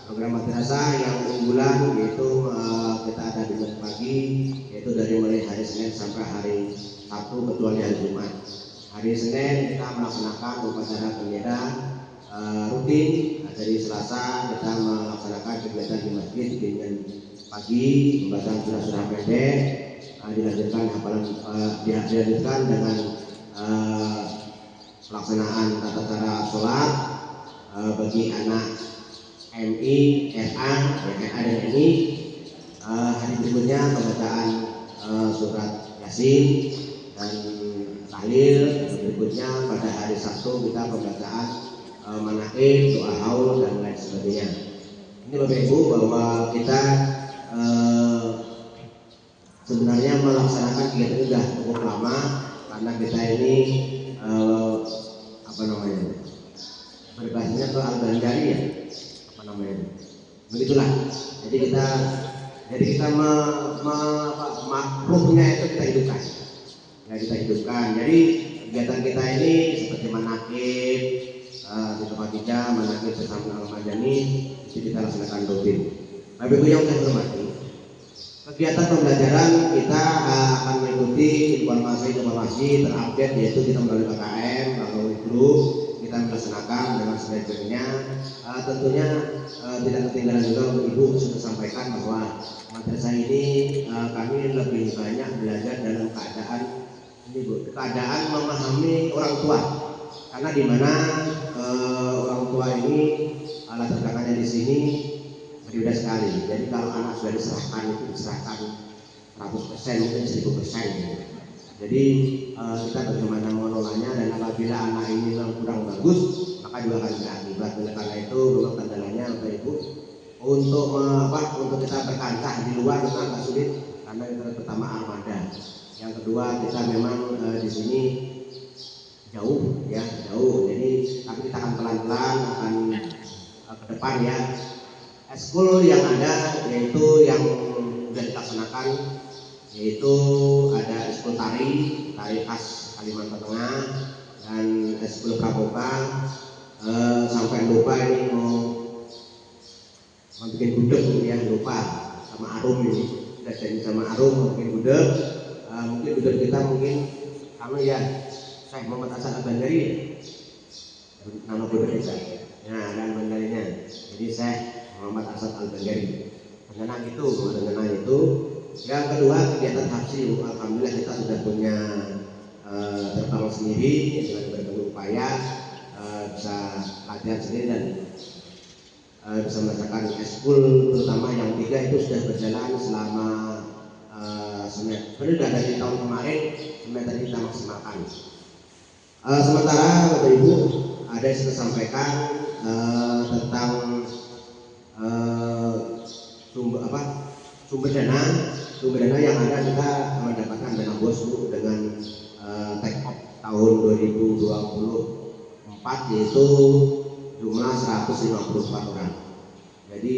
Program madrasah yang unggulan yaitu kita ada di pagi, yaitu dari mulai hari Senin sampai hari Sabtu kecuali hari Jumat. Hari Senin kita melaksanakan upacara bendera rutin. Dari Selasa kita melaksanakan kegiatan di masjid dengan pagi pembacaan surah-surah pendek, dilanjutkan dengan pelaksanaan tata cara sholat bagi anak MI, RA, dan MI. Hari berikutnya pembacaan surat Yasin dan tahlil. Berikutnya pada hari Sabtu kita pembacaan manaqib, doa haul dan lain sebagainya. Ini Bapak Ibu bahwa kita sebenarnya melaksanakan kegiatan itu sudah cukup lama karena kita ini berbahasanya ke Al-Bandari ya, begitulah. Jadi kita makruhnya itu kita hidupkan. Jadi kegiatan kita ini seperti manaqib, Fitopatija, manaqib bersama Al-Madani itu kita laksanakan rutin. Bapak Ibu yang saya hormati, kegiatan pembelajaran kita akan mengikuti informasi terupdate, yaitu kita melalui KKM, melalui grup, kita melaksanakan dengan sebaik-baiknya. Tentunya tidak ketinggalan juga untuk Ibu sudah sampaikan bahwa madrasah ini kami lebih banyak belajar dalam keadaan memahami orang tua, karena di mana orang tua ini latar belakangnya di sini berbeda sekali. Jadi kalau anak sudah diserahkan itu diserahkan 100%, mungkin 1000% gitu. Jadi kita bagaimana mengelolanya, dan apabila anak ini memang kurang bagus maka juga akan berakibat. Oleh karena itu memang kendalanya Bapak Ibu untuk kita berkancah di luar itu agak sulit karena itu pertama armada. Yang kedua kita memang di sini jauh. Jadi tapi kita akan pelan-pelan akan ke depan ya. Eskul yang ada yaitu yang sudah dilaksanakan, yaitu ada eskul tari khas Kalimantan Tengah dan eskul pramuka. Sampai lupa ini mau bikin gudeg ya, lupa sama Arum ini, sudah jadi sama Arum mau bikin gudeg. Mungkin gudeg kita kamu ya Syekh Muhammad Hasan Al-Bandari, nama gudeg kita. Nah, dan bandarinya jadi Syekh Muhammad Hasan Al-Bandari. Dengan itu. Yang kedua kegiatan hafsi, alhamdulillah kita sudah punya terbang sendiri dengan berbagai upaya, bisa latihan sendiri dan bisa melaksanakan eskul, terutama yang 3 itu sudah berjalan selama semester dari tahun kemarin. Semester ini kita maksimalkan. Sementara Bapak Ibu ada yang saya sampaikan tentang sumber dana yang ada. Kita mendapatkan dana bos dengan take off tahun 2024 yaitu jumlah 154 orang. Jadi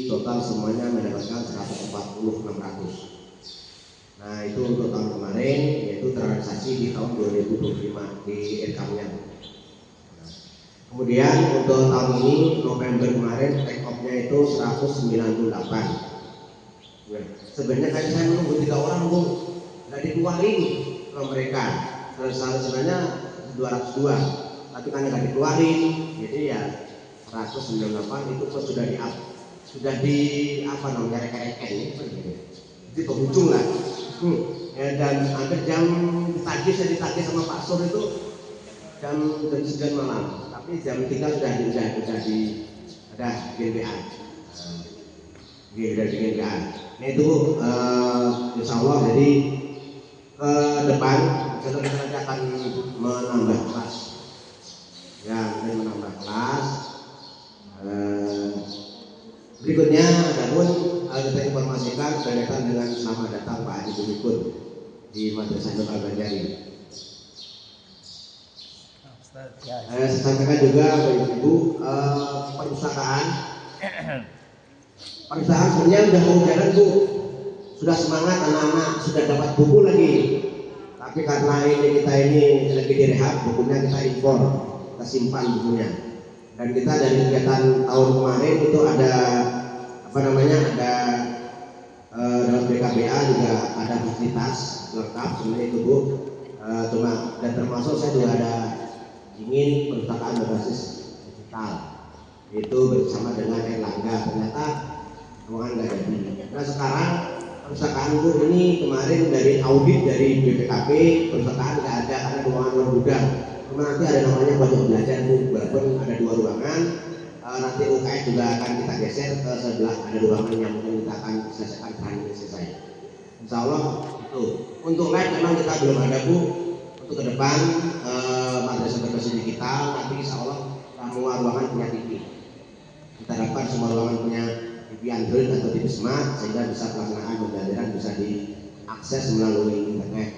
total semuanya mendapatkan 140.600. Nah itu untuk tahun kemarin, yaitu transaksi di tahun 2025 di income-nya. Kemudian untuk tahun ini November kemarin take off-nya itu 198. Sebenarnya tadi saya menunggu 3 orang Bu, nggak dikeluarin ke mereka. Sebenarnya 202, tapi karena nggak dikeluarin, jadi ya 198 itu sudah di reken itu penghujung lah. Dan hampir jam saya ditagih sama Pak Sur itu jam 9 malam, tapi jam 3 sudah ada GBA. Nah itu insya Allah jadi ke depan kita nanti akan menambah kelas ya, menambah kelas. Berikutnya adapun kita informasikan berkaitan dengan selamat datang Pak Haji Bumikun di Madrasah Nur Al-Bandari. Saya sampaikan juga Ibu, perusahaan sebenarnya sudah mau jalan Bu, sudah semangat anak-anak, sudah dapat buku lagi. Tapi karena kita ini lagi direhab, bukunya kita impor, kita simpan bukunya. Dan kita dari kegiatan tahun kemarin itu ada ada dalam BKBA juga ada fasilitas lengkap sebenarnya itu Bu. Cuma dan termasuk saya juga ada ingin perpustakaan berbasis digital itu bersama dengan Erlangga, ternyata ruangan nggak jadi. Nah sekarang perpustakaan Bu ini kemarin dari audit dari BPKP perpustakaan nggak ada karena ruangan bergudang. Cuma nanti ada namanya pojok belajar Bu, walaupun ada 2 ruangan. Nanti UKS juga akan kita geser ke sebelah, ada ruangan yang mungkin kita akan selesaikan hari ini selesai. Insya Allah itu. Untuk lab memang kita belum ada Bu. Untuk ke depan madrasah berbasis digital nanti insya Allah semua ruangan punya TV. Kita dapat semua ruangan punya TV Android atau TV Smart sehingga bisa pelaksanaan pembelajaran bisa diakses melalui internet.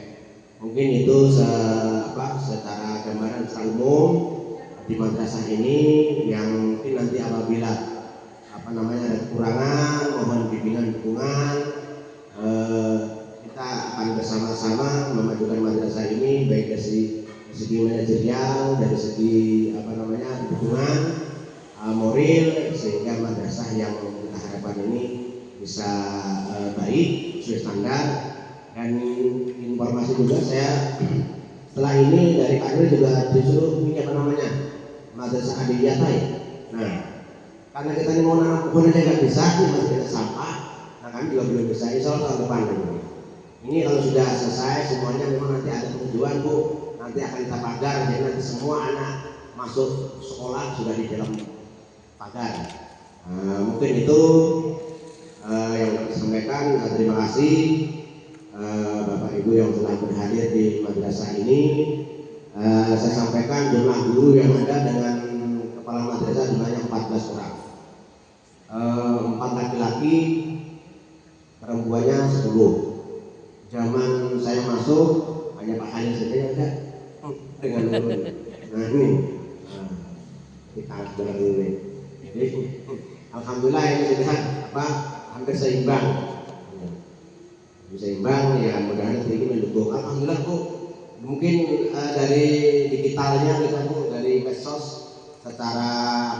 Mungkin itu secara gambaran secara umum di madrasah ini yang mungkin nanti apabila ada kekurangan mohon bimbingan dukungan, kita akan bersama-sama memajukan madrasah ini baik dari segi manajerial, dari segi dukungan moral sehingga madrasah yang kita harapkan ini bisa baik sesuai standar. Dan informasi juga saya setelah ini dari kader juga disuruh punya madrasah adiyata ya. Nah karena kita ini mau nanam pohon aja nggak bisa, ini masih ada sampah. Nah kami juga belum bisa. Insya Allah tahun depan ini kalau sudah selesai semuanya memang nanti ada penghijauan Bu. Nanti akan kita pagar jadi nanti semua anak masuk sekolah sudah di dalam pagar. Mungkin itu yang dapat disampaikan. Terima kasih Bapak Ibu yang telah berhadir di madrasah ini. Saya sampaikan jumlah guru yang ada dengan kepala madrasah jumlahnya 14 orang. 4 laki-laki, perempuannya 10. Zaman saya masuk hanya Pak Halil saja yang ada dengan guru. Nah ini kita jalan ini. Jadi alhamdulillah ini sudah hampir seimbang. Seimbang ya, mudah-mudahan ini mendukung. Alhamdulillah Bu. Mungkin dari digitalnya kita Bu, dari medsos secara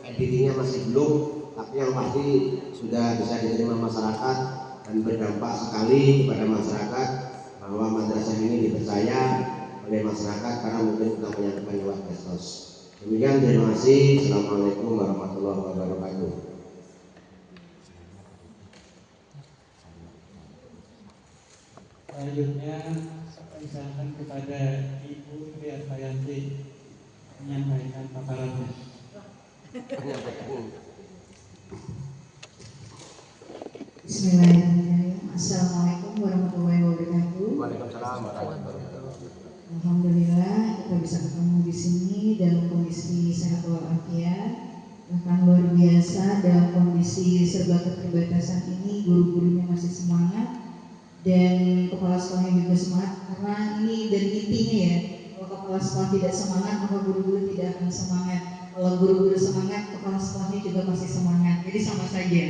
editingnya masih belum, tapi yang pasti sudah bisa diterima masyarakat dan berdampak sekali kepada masyarakat bahwa madrasah ini dipercaya oleh masyarakat karena mungkin kita menyampaikan lewat medsos. Demikian, terima kasih. Assalamualaikum warahmatullahi wabarakatuh. Selanjutnya saya persilakan kepada Ibu Triasayanti menyampaikan paparannya. Bismillahirrahmanirrahim. Assalamualaikum warahmatullahi wabarakatuh. Waalaikumsalam warahmatullahi wabarakatuh. Alhamdulillah kita bisa ketemu di sini dalam kondisi sehat walafiat. Bahkan luar biasa dalam kondisi serba keterbatasan ini guru-gurunya masih semangat dan kepala sekolahnya juga semangat karena ini dan intinya ya, kalau kepala sekolah tidak semangat maka guru-guru tidak akan semangat. Kalau guru-guru semangat kepala sekolahnya juga masih semangat, jadi sama saja.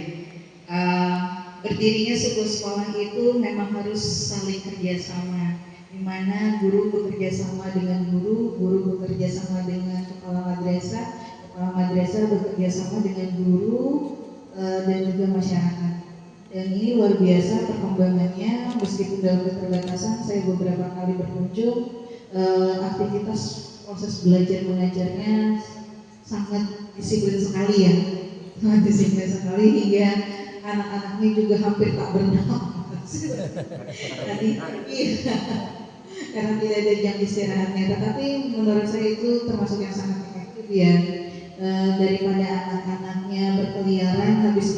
Berdirinya sebuah sekolah itu memang harus saling kerjasama, di mana guru bekerja sama dengan guru, guru bekerja sama dengan kepala madrasah bekerja sama dengan guru dan juga masyarakat. Dan ini luar biasa perkembangannya, meskipun dalam keterbatasan saya beberapa kali berkunjung, aktivitas proses belajar mengajarnya sangat disiplin sekali ya, sangat disiplin sekali hingga anak-anaknya juga hampir tak bernapas. Karena tidak ada jam istirahatnya. Tetapi menurut saya itu termasuk yang sangat efektif ya. Daripada anak-anaknya habis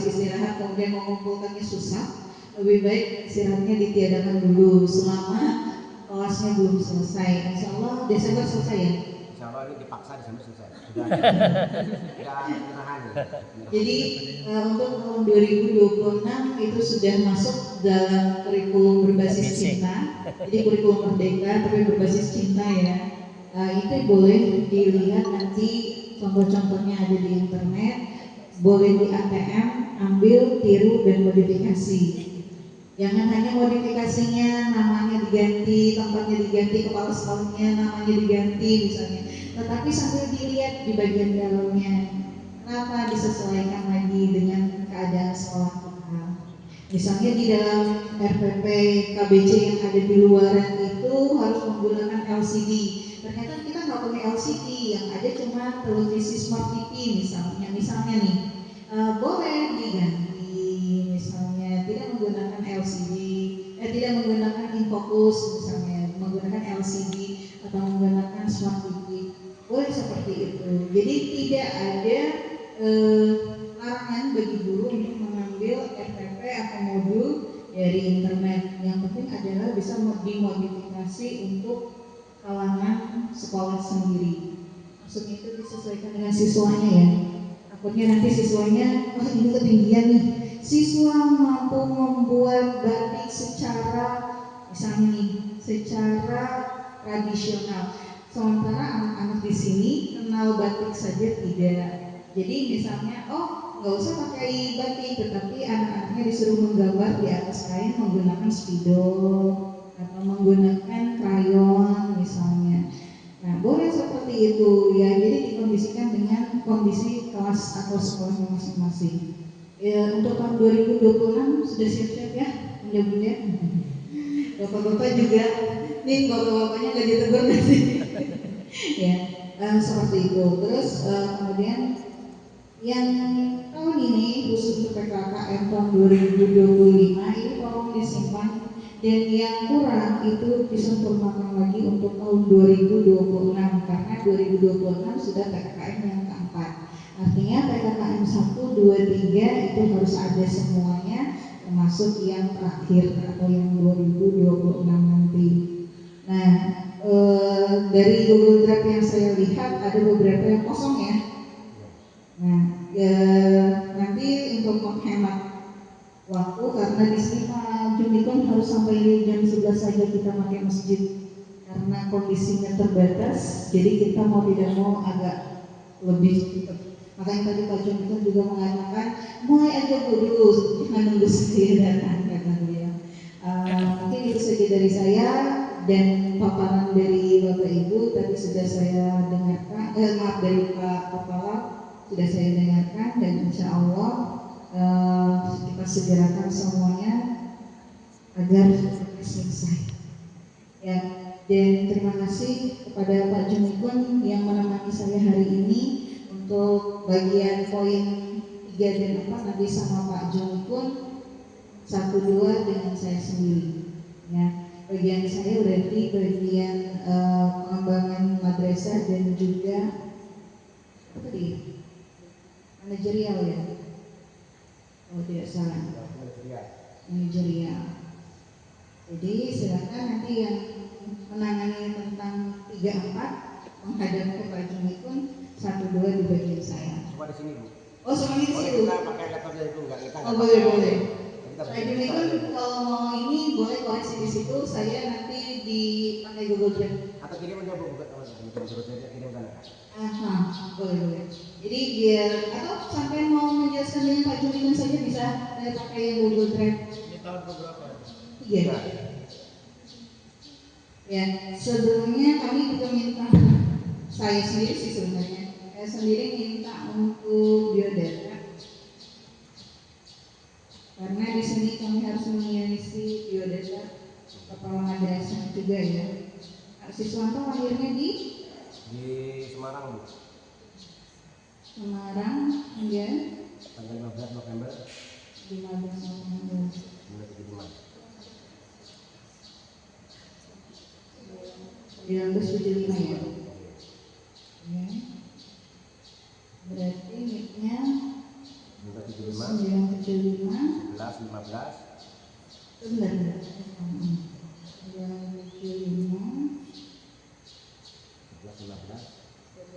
istirahat kemudian mengumpulkannya susah, lebih baik istirahatnya ditiadakan dulu selama kelasnya belum selesai. Insya Allah Desember selesai ya. Insya Allah ini dipaksa Desember selesai. Jadi untuk tahun 2026 itu sudah masuk dalam kurikulum berbasis cinta. Jadi kurikulum merdeka tapi berbasis cinta ya. Itu boleh dilihat nanti contoh-contohnya ada di internet, boleh di ATM, ambil, tiru dan modifikasi. Jangan hanya modifikasinya namanya diganti, tempatnya diganti, kepala sekolahnya namanya diganti misalnya, tetapi sambil dilihat di bagian dalamnya. kenapa disesuaikan lagi dengan keadaan sekolah kita. Misalnya di dalam RPP KBC yang ada di luaran itu harus menggunakan LCD. Ternyata kita nggak punya LCD, yang ada cuma televisi smart TV misalnya nih. Boleh diganti, misalnya tidak menggunakan LCD, tidak menggunakan infocus misalnya, menggunakan LCD atau menggunakan smart TV. Boleh seperti itu. Jadi tidak ada larangan bagi guru untuk mengambil RPP atau modul dari internet. Yang penting adalah bisa dimodifikasi untuk kalangan sekolah sendiri. Maksudnya itu disesuaikan dengan siswanya ya. Takutnya nanti siswanya, ini ketinggian nih. Siswa mampu membuat batik secara, misalnya nih, secara tradisional. Sementara anak-anak di sini kenal batik saja tidak. Jadi misalnya, nggak usah pakai batik, tetapi anak-anaknya disuruh menggambar di atas kain menggunakan spidol atau menggunakan krayon misalnya. Nah, boleh seperti itu ya. Jadi dikondisikan dengan kondisi kelas atau sekolahnya masing-masing. Untuk tahun 2026 sudah siap-siap ya, bunda-bunda. Bapak-bapak juga, nih bapak-bapaknya nggak ditegur nanti. Ya, seperti itu. Terus kemudian yang tahun ini khusus untuk PKKM tahun 2025 ini tolong disimpan, dan yang kurang itu disempurnakan lagi untuk tahun 2026 karena 2026 sudah PKKM yang keempat. Artinya PKKM 1, 2, 3 itu harus ada semuanya, termasuk yang terakhir atau yang 2026 nanti. Nah, dari Google Drive yang saya lihat ada beberapa yang kosong ya. Nah, nanti untuk menghemat waktu, karena di sini Pak Jumikon harus sampai jam 11 saja kita pakai masjid karena kondisinya terbatas, jadi kita mau tidak mau agak lebih cepat. Makanya tadi Pak Jumikon juga mengatakan mulai aja dulu, jangan nunggu saya datang, kata beliau. Mungkin itu saja dari saya, dan paparan dari Bapak Ibu tadi sudah saya dengarkan, maaf dari Pak Kepala sudah saya dengarkan, dan insya Allah kita segerakan semuanya agar selesai. Ya, dan terima kasih kepada Pak Jumikun yang menemani saya hari ini untuk bagian poin 3 dan 4 nanti sama Pak Jumikun, 1, 2 dengan saya sendiri. Ya, bagian saya berarti bagian pengembangan madrasah dan juga apa tadi? Manajerial ya, kalau tidak salah, manajerial. Jadi silakan nanti yang menangani tentang 3, 4 menghadap ke Pak Jumikun, 1, 2 di bagian saya. Semua di sini Bu. Oh, semuanya di situ. Kita pakai laptopnya itu enggak kita. Oh, boleh. Pak Jumikun kalau mau ini boleh koreksi di situ, saya nanti dipakai Google Drive. Atau kirim aja Bu, kirimkan. Boleh. Jadi biar atau sampai mau menjelaskan dengan Pak Jumikun saja bisa pakai yang Google Drive. Ini tahun beberapa? 3. Ya, sebelumnya kami juga minta, saya sendiri sih sebenarnya, saya sendiri minta untuk biodata, karena di sini kami harus mengisi biodata kepala madrasah juga ya. Pak Siswanto lahirnya di Semarang Bu. Semarang, ya. Tanggal 15 November 15 November 1975 ya. Ya. Berarti niknya 975 11 15 benar. 975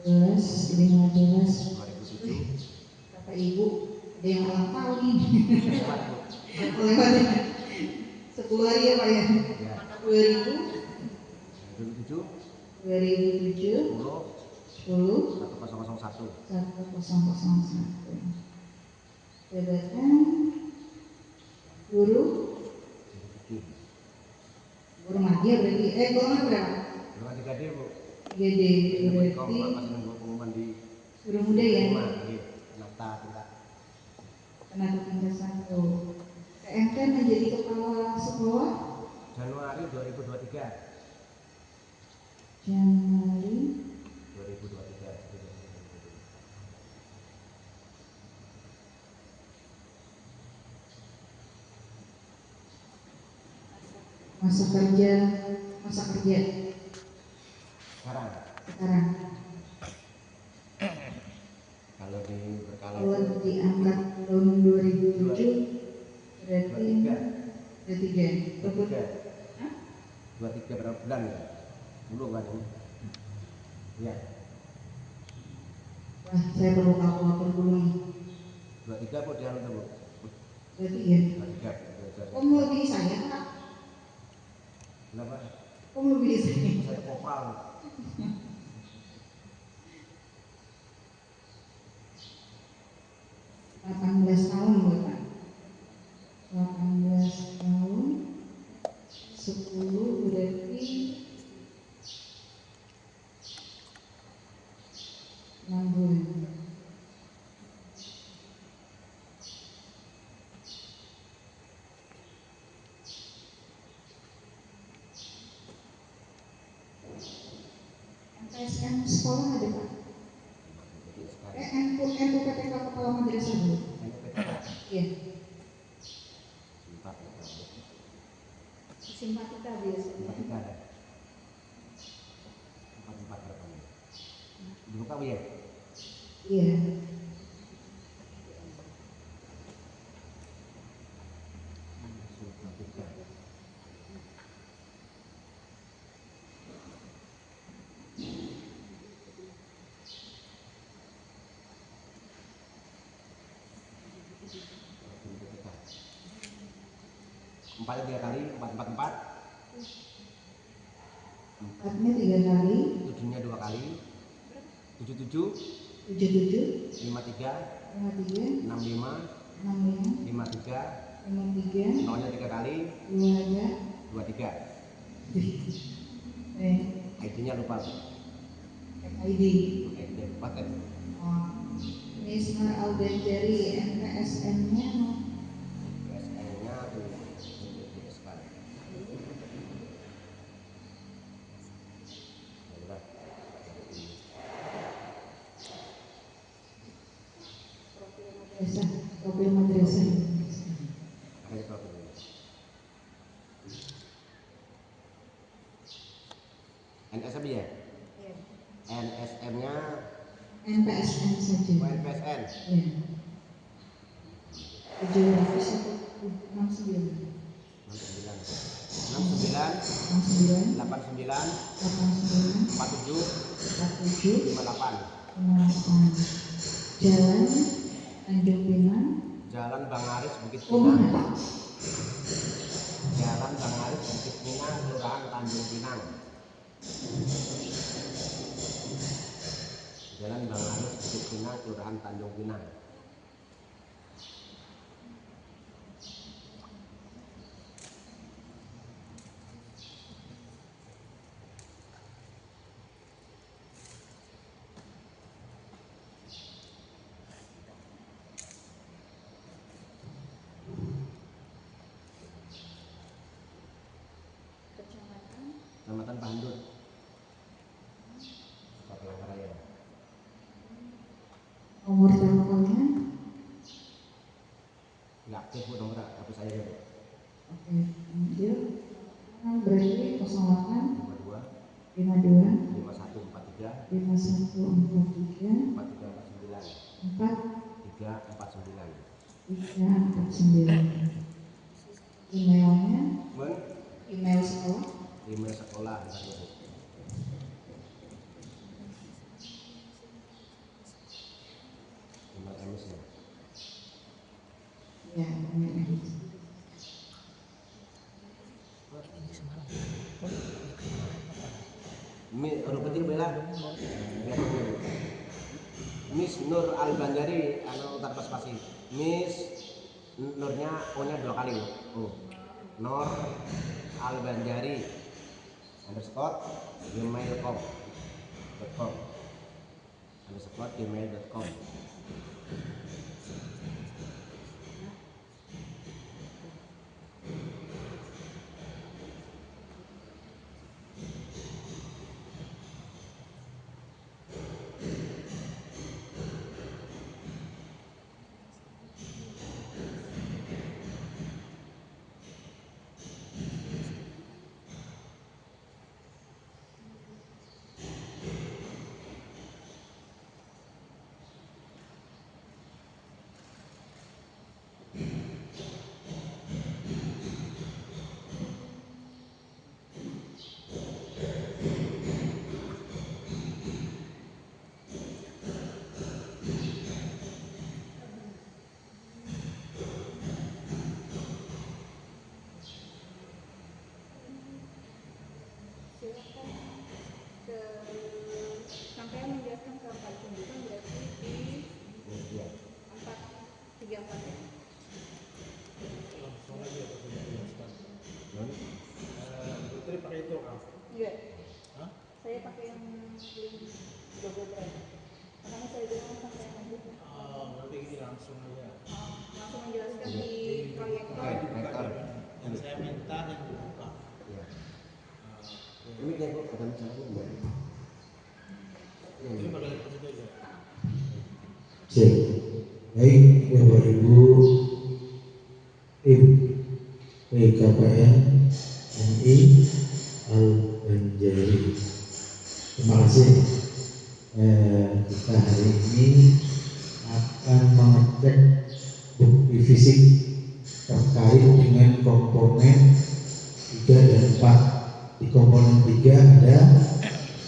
11 15 Bapak Ibu ada yang ulang tahun nih. Lewat 10 hari ya Pak ya. 2007 10 1001 jabatan guru madya berarti golongan berapa? Golongan 3D Bu. 3D berarti pengumuman di guru muda ya. tenaga tingkat 1. PMT menjadi kepala sekolah Januari 2023. Januari 2023. masa kerja Sekarang kalau diangkat tahun 2007 berarti 23 berapa bulan ya? Belum kan ini? Ya. Wah, saya perlu kalkulator dulu nih. 23 apa dia itu, Bu? 23. 23. Kamu lebih saya, Kak? Kenapa? Kamu lebih saya? Saya kopral. 18 tahun, Bapak. 18 tahun 10 berarti 6 bulan. MTSN sekolah ada, Pak? NUPTK kepala madrasah dulu. Iya. Simpatika biasanya. Simpatika ada. 4 berapa nih? Dibuka Bu ya? Iya. Simpatika. Empatnya 3 kali, 4. Empatnya 3 kali. 7-nya 2 kali. 77. 53. 65. 53. 53. 0-nya 3 kali. 23. ID-nya lupa. ID lupa kan? Mismar Al-Banjari, MPSN-nya PSN-nya tuh profil madrasah. ada profilnya. NSM ya? NSM-nya MPSN saja. NPSN. Ya. 769. 89 89 89 47 58. Jalan Tanjung Pinang. Jalan Bang Aris Bukit Oh, Pinang. Jalan Bang Aris Bukit Pinang, Kelurahan Tanjung Pinang. Jalan Bang Aris Bukit Pinang, Kelurahan Tanjung Pinang. Kecamatan Bandut, Kota Raya. Nomor teleponnya? Nggak aktif Bu nomor HP saya ya Bu. Oke, dia berarti 08 52 51 43 43 349. Emailnya? Email sekolah? Email sekolah Bu. Email MS ya. Ya, email. Huruf kecil bela. Miss Nur Al-Banjari anu tanpa spasi. Miss Nurnya O-nya 2 kali. Nur Al-Banjari _ gmail.com _gmail.com. Putri pakai itu kan? Enggak. Hah? Saya pakai yang double drive. Makanya saya bilang pakai yang itu. Oh, berarti ini langsung aja. Langsung menjelaskan di proyektor. Yang saya minta yang dibuka. Ya. Ini kayak kok ada caranya mbak. Ini bakal itu aja. Cek. Baik, Bapak Ibu tim PKPN MI Al-Banjari. Terima kasih. Kita hari ini akan mengecek bukti fisik terkait dengan komponen 3 dan 4. Di komponen 3 ada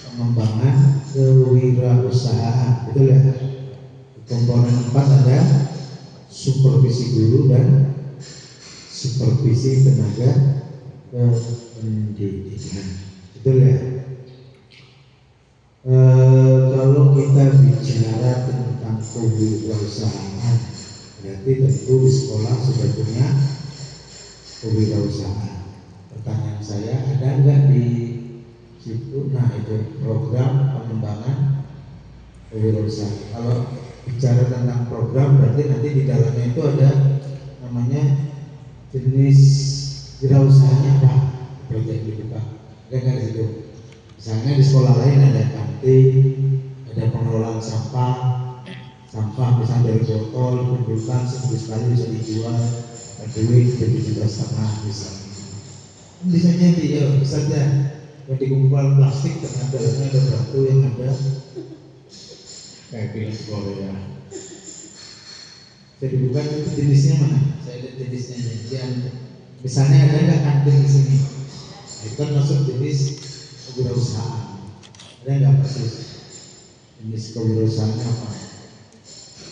pengembangan kewirausahaan, betul ya? Di komponen 4 ada supervisi guru dan supervisi tenaga pendidikan, betul ya? Kalau kita bicara tentang kewirausahaan, berarti tentu di sekolah sudah punya kewirausahaan. Pertanyaan saya, ada nggak di situ? Nah, itu program pengembangan kewirausahaan. Kalau bicara tentang program, berarti nanti di dalamnya itu ada namanya jenis wirausahanya apa? Proyek dibuka. Ada nggak di situ? Misalnya di sekolah lain ada kantin, ada pengelolaan sampah misalnya dari botol kumpulkan seminggu sekali bisa dijual, duit 7,5 misalnya. Bisa jadi ya, bisa aja yang dikumpulkan plastik karena dalamnya ada batu yang ada kayak film Korea. Jadi bukan itu jenisnya mana? Saya lihat jenisnya ya. Misalnya ada nggak kantin di sini? Itu kan masuk jenis kewirausahaan. Ada nggak persis jenis kewirausahaannya apa?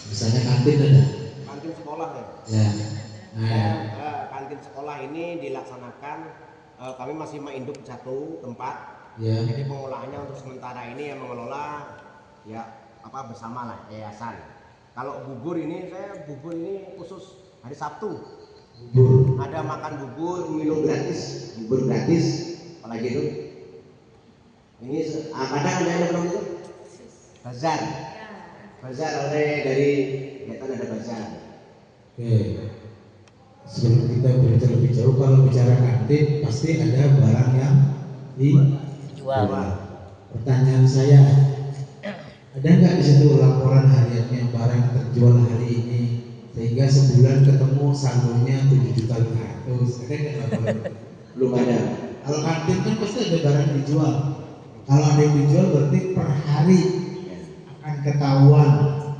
Misalnya kantin ada. Kantin sekolah ya. Ya. Nah, Kantin sekolah ini dilaksanakan kami masih menginduk satu tempat. ya. Jadi pengolahannya untuk sementara ini yang mengelola ya apa bersama lah yayasan. Kalau bubur ini khusus hari Sabtu. Bubur. Ada makan bubur, minum gratis, bubur gratis, apalagi itu. Ini kadang ada yang belum itu bazar. Bazar dari kegiatan ada bazar. Oke. Sebelum kita berbicara lebih jauh, kalau bicara kantin pasti ada barang yang dijual. Pertanyaan saya, ada nggak di situ laporan hariannya barang yang terjual hari ini sehingga sebulan ketemu saldonya 7,5 juta? Ada nggak laporan? Belum ada. Kalau kantin kan pasti ada barang yang dijual. Kalau ada yang dijual berarti per hari akan ketahuan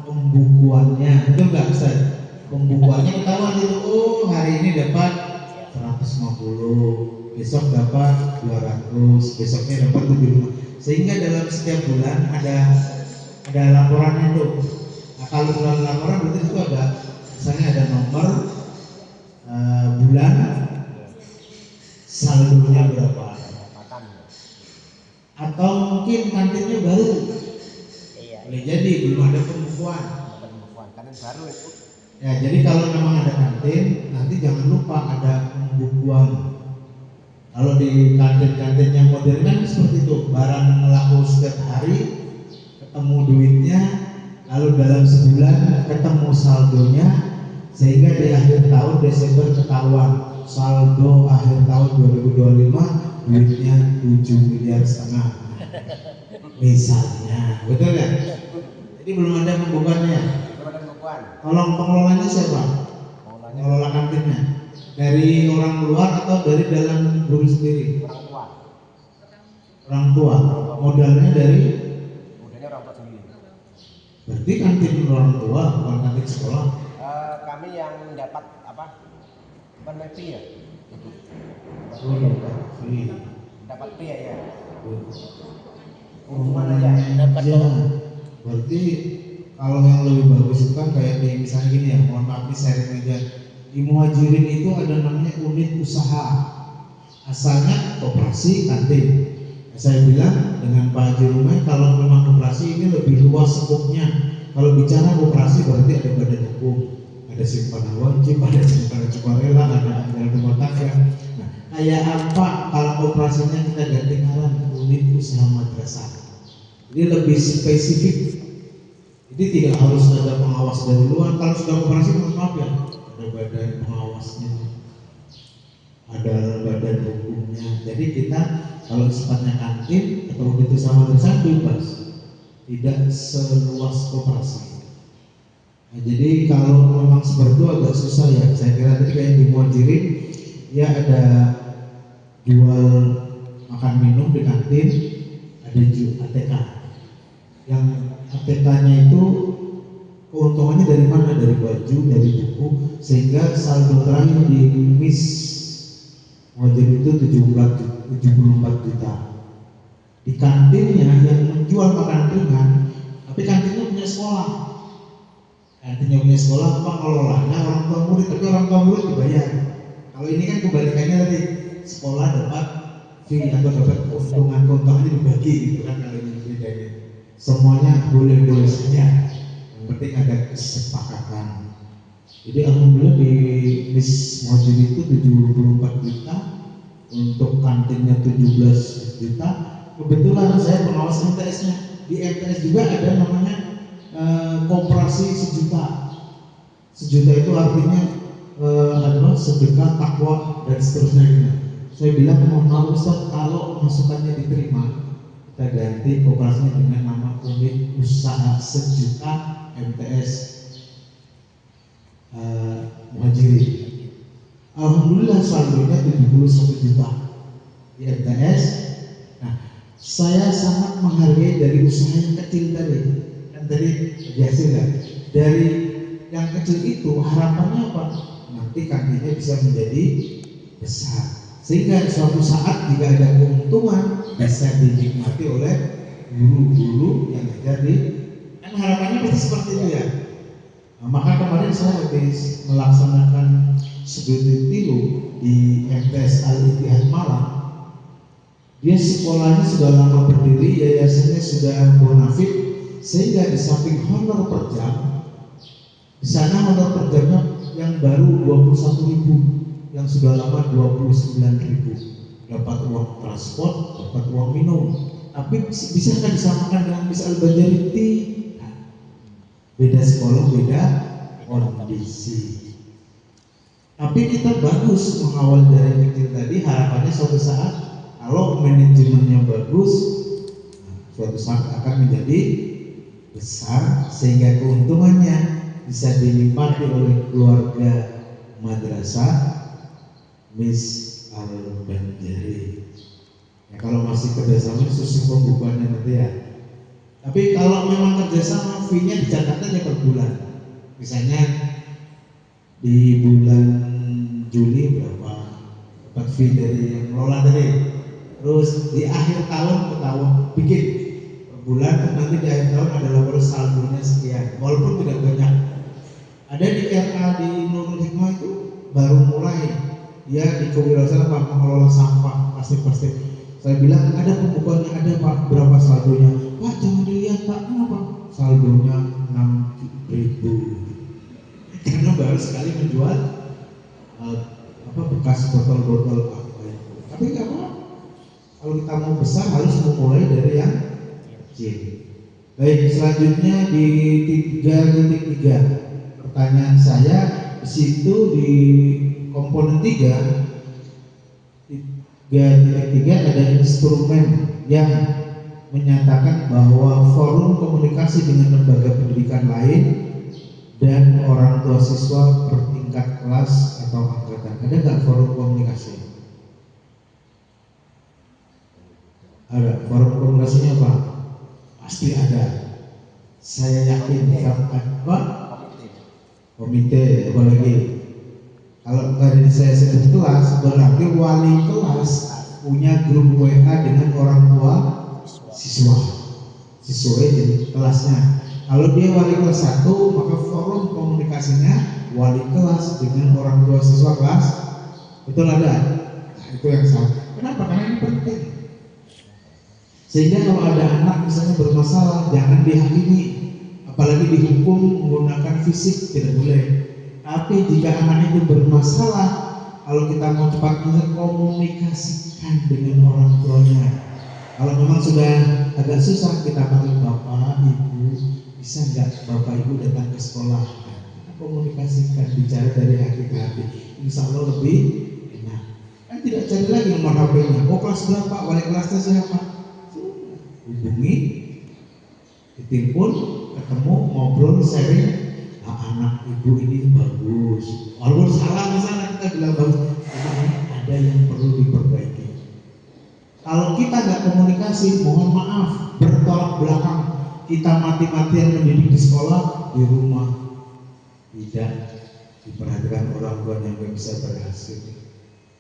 pembukuannya, betul nggak Ustaz? Pembukuannya ketahuan itu, oh hari ini dapat 150, besok dapat 200, besoknya dapat 75. Sehingga dalam setiap bulan ada laporannya tuh. Nah, kalau dalam laporan berarti itu ada, misalnya ada nomor bulan, saldonya berapa? Atau mungkin kantinnya baru. Boleh jadi belum ada pembukuan. Kantin baru itu. Ya, jadi kalau memang ada kantin, nanti jangan lupa ada pembukuan. Kalau di kantin-kantin yang modern kan seperti itu, barang laku setiap hari, ketemu duitnya, lalu dalam sebulan ketemu saldonya, sehingga di akhir tahun Desember ketahuan saldo akhir tahun 2025 duitnya 7,5 miliar misalnya, betul ya? Jadi belum ada pembukuannya. Tolong pengelolanya siapa? Pengelola kantinnya dari orang luar atau dari dalam guru sendiri? Orang tua. Modalnya orang tua sendiri. Berarti kantin orang tua bukan kantin sekolah. Kami yang dapat fee ya. Free. Dapat fee ya. Untungan aja. Berarti kalau yang lebih bagus itu kan kayak di misalnya gini ya, mohon maaf nih sharing aja. Di Muhajirin itu ada namanya unit usaha. Asalnya koperasi kantin. Saya bilang dengan Pak Haji Rumai, kalau memang koperasi ini lebih luas skopnya. Kalau bicara koperasi berarti ada badan hukum, ada simpanan wajib, ada simpanan sukarela, ada anggaran rumah tangga. Nah, kayak apa kalau operasinya kita ganti ngaran unit usaha madrasah? Ini lebih spesifik. Jadi tidak harus ada pengawas dari luar. Kalau sudah operasi, maaf ya, ada badan pengawasnya, ada badan hukumnya. Jadi kita kalau sifatnya kantin atau unit usaha madrasah bebas, tidak seluas koperasi. Nah, jadi kalau memang seperti itu agak susah ya. Saya kira tadi kayak di Muhajirin, ya ada jual makan minum di kantin, ada jual ATK. Yang ATK-nya itu keuntungannya dari mana? Dari baju, dari buku, sehingga saldo terakhir di MIS Muhajirin itu 74 juta. Di kantinnya yang menjual makanan ringan, tapi kantinnya punya sekolah. Kantinnya punya sekolah, pengelolanya orang tua murid, tapi orang tua murid dibayar. Kalau ini kan kebalikannya tadi, sekolah dapat fee atau dapat keuntungannya dibagi gitu kan. Kalau ini bedanya, semuanya boleh-boleh saja, yang penting ada kesepakatan. Jadi alhamdulillah di Miss Muhajirin itu 74 juta, untuk kantinnya 17 juta. Kebetulan saya pengawas MTS-nya. Di MTS juga ada namanya koperasi sejuta. Sejuta itu artinya adalah sedekah, takwa dan seterusnya. Saya bilang, mohon maaf Ustaz, kalau masukannya diterima, kita ganti koperasinya dengan nama unit usaha sejuta MTS Muhajirin. Alhamdulillah saldonya 71 juta di MTS. Nah, saya sangat menghargai dari usaha yang kecil tadi. Kan tadi biasa kan? Dari yang kecil itu harapannya apa? Nanti kantinnya bisa menjadi besar. Sehingga suatu saat jika ada keuntungan bisa dinikmati oleh guru-guru yang ada di, kan harapannya pasti seperti itu ya. Nah, maka kemarin saya habis melaksanakan studi tilu di MTS Al-Ittihad Malang. Dia sekolahnya sudah lama berdiri, yayasannya sudah bonafit, sehingga di samping honor per jam, di sana honor per jamnya yang baru 21.000, yang sudah lama 29.000. Dapat uang transport, dapat uang minum. Tapi bisakah disamakan dengan Miss Al-Banjari? Tidak. Beda sekolah, beda kondisi. Tapi kita bagus mengawal dari kecil tadi, harapannya suatu saat kalau manajemennya bagus, suatu saat akan menjadi besar sehingga keuntungannya bisa dinikmati oleh keluarga madrasah Miss Al-Banjari. Ya, kalau masih kerjasama susah pembukuannya nanti ya. Tapi kalau memang kerjasama, fee-nya dicatat aja per bulan. Misalnya di bulan Juli berapa dapat fee dari yang ngelola tadi. Terus di akhir tahun ketahuan bikin per bulan, nanti di akhir tahun ada laporan saldonya sekian. Walaupun tidak banyak. Ada di RA di Nurul Hikmah itu baru mulai dia di kewirausahaan Pak mengelola sampah plastik. Saya bilang ada pembukuannya, ada Pak, berapa saldonya? Pak jangan dilihat Pak, kenapa? Saldonya 6.000. Karena baru sekali menjual bekas botol-botol apa ya. Tapi nggak apa, kalau kita mau besar harus memulai dari yang kecil. Baik, selanjutnya di 3.3 pertanyaan saya di situ di komponen 3.3 ada instrumen yang menyatakan bahwa forum komunikasi dengan lembaga pendidikan lain dan orang tua siswa per tingkat kelas atau angkatan. Ada nggak forum komunikasi? Ada. Forum komunikasinya apa? Pasti ada. Saya yakin apa? Komite, apalagi kalau tadi saya sebut kelas, berarti wali kelas punya grup WA dengan orang tua siswa sesuai dengan kelasnya. Kalau dia wali kelas 1, maka forum komunikasinya wali kelas dengan orang tua siswa kelas. Betul ada? Nah, itu yang salah. Kenapa? Karena ini penting. Sehingga kalau ada anak misalnya bermasalah, jangan dihakimi, apalagi dihukum menggunakan fisik, tidak boleh. Tapi jika anak itu bermasalah, kalau kita mau cepat komunikasikan dengan orang tuanya. Kalau memang sudah agak susah, kita panggil bapak, ibu, bisa nggak bapak ibu datang ke sekolah? Kita komunikasikan, bicara dari hati ke hati. Insya Allah lebih enak. Kan tidak cari lagi nomor HP-nya. Oh kelas berapa? Wali kelasnya siapa? Hubungi, ditelepon, ketemu, ngobrol, sharing. Anak ibu ini bagus. Walaupun salah misalnya kita bilang bagus, ini ada yang perlu diperbaiki. Kalau kita nggak komunikasi, mohon maaf, bertolak belakang. Kita mati-matian mendidik di sekolah, di rumah tidak diperhatikan orang tua yang bisa berhasil.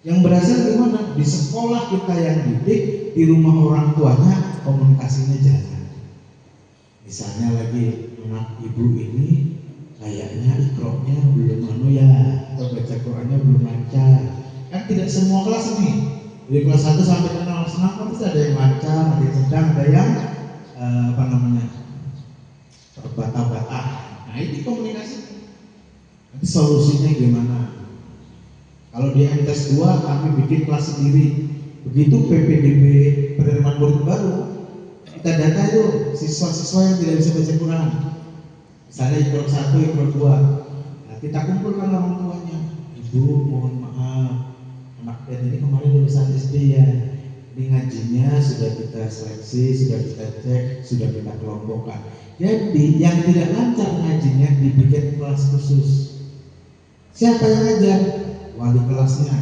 Yang berhasil gimana? Di sekolah kita yang didik, di rumah orang tuanya komunikasinya jalan. Misalnya lagi anak ibu ini kayaknya ikroknya belum atau baca Qurannya belum lancar. Kan tidak semua kelas nih. Dari kelas 1 sampai ke 6 pasti ada yang lancar, ada yang sedang, ada yang terbata-bata. Nah ini komunikasi. Nanti solusinya gimana? Kalau di MTS 2 kami bikin kelas sendiri. Begitu PPDB penerimaan murid baru, kita data itu siswa-siswa yang tidak bisa baca Quran. Misalnya ikrok 1, ikrok 2. Nah, kita kumpulkan orang tuanya. Ibu mohon maaf, anak dan ini kemarin lulusan SD ya. Ini ngajinya sudah kita seleksi, sudah kita cek, sudah kita kelompokkan. Jadi yang tidak lancar ngajinya dibikin kelas khusus. Siapa yang ngajar? Wali kelasnya.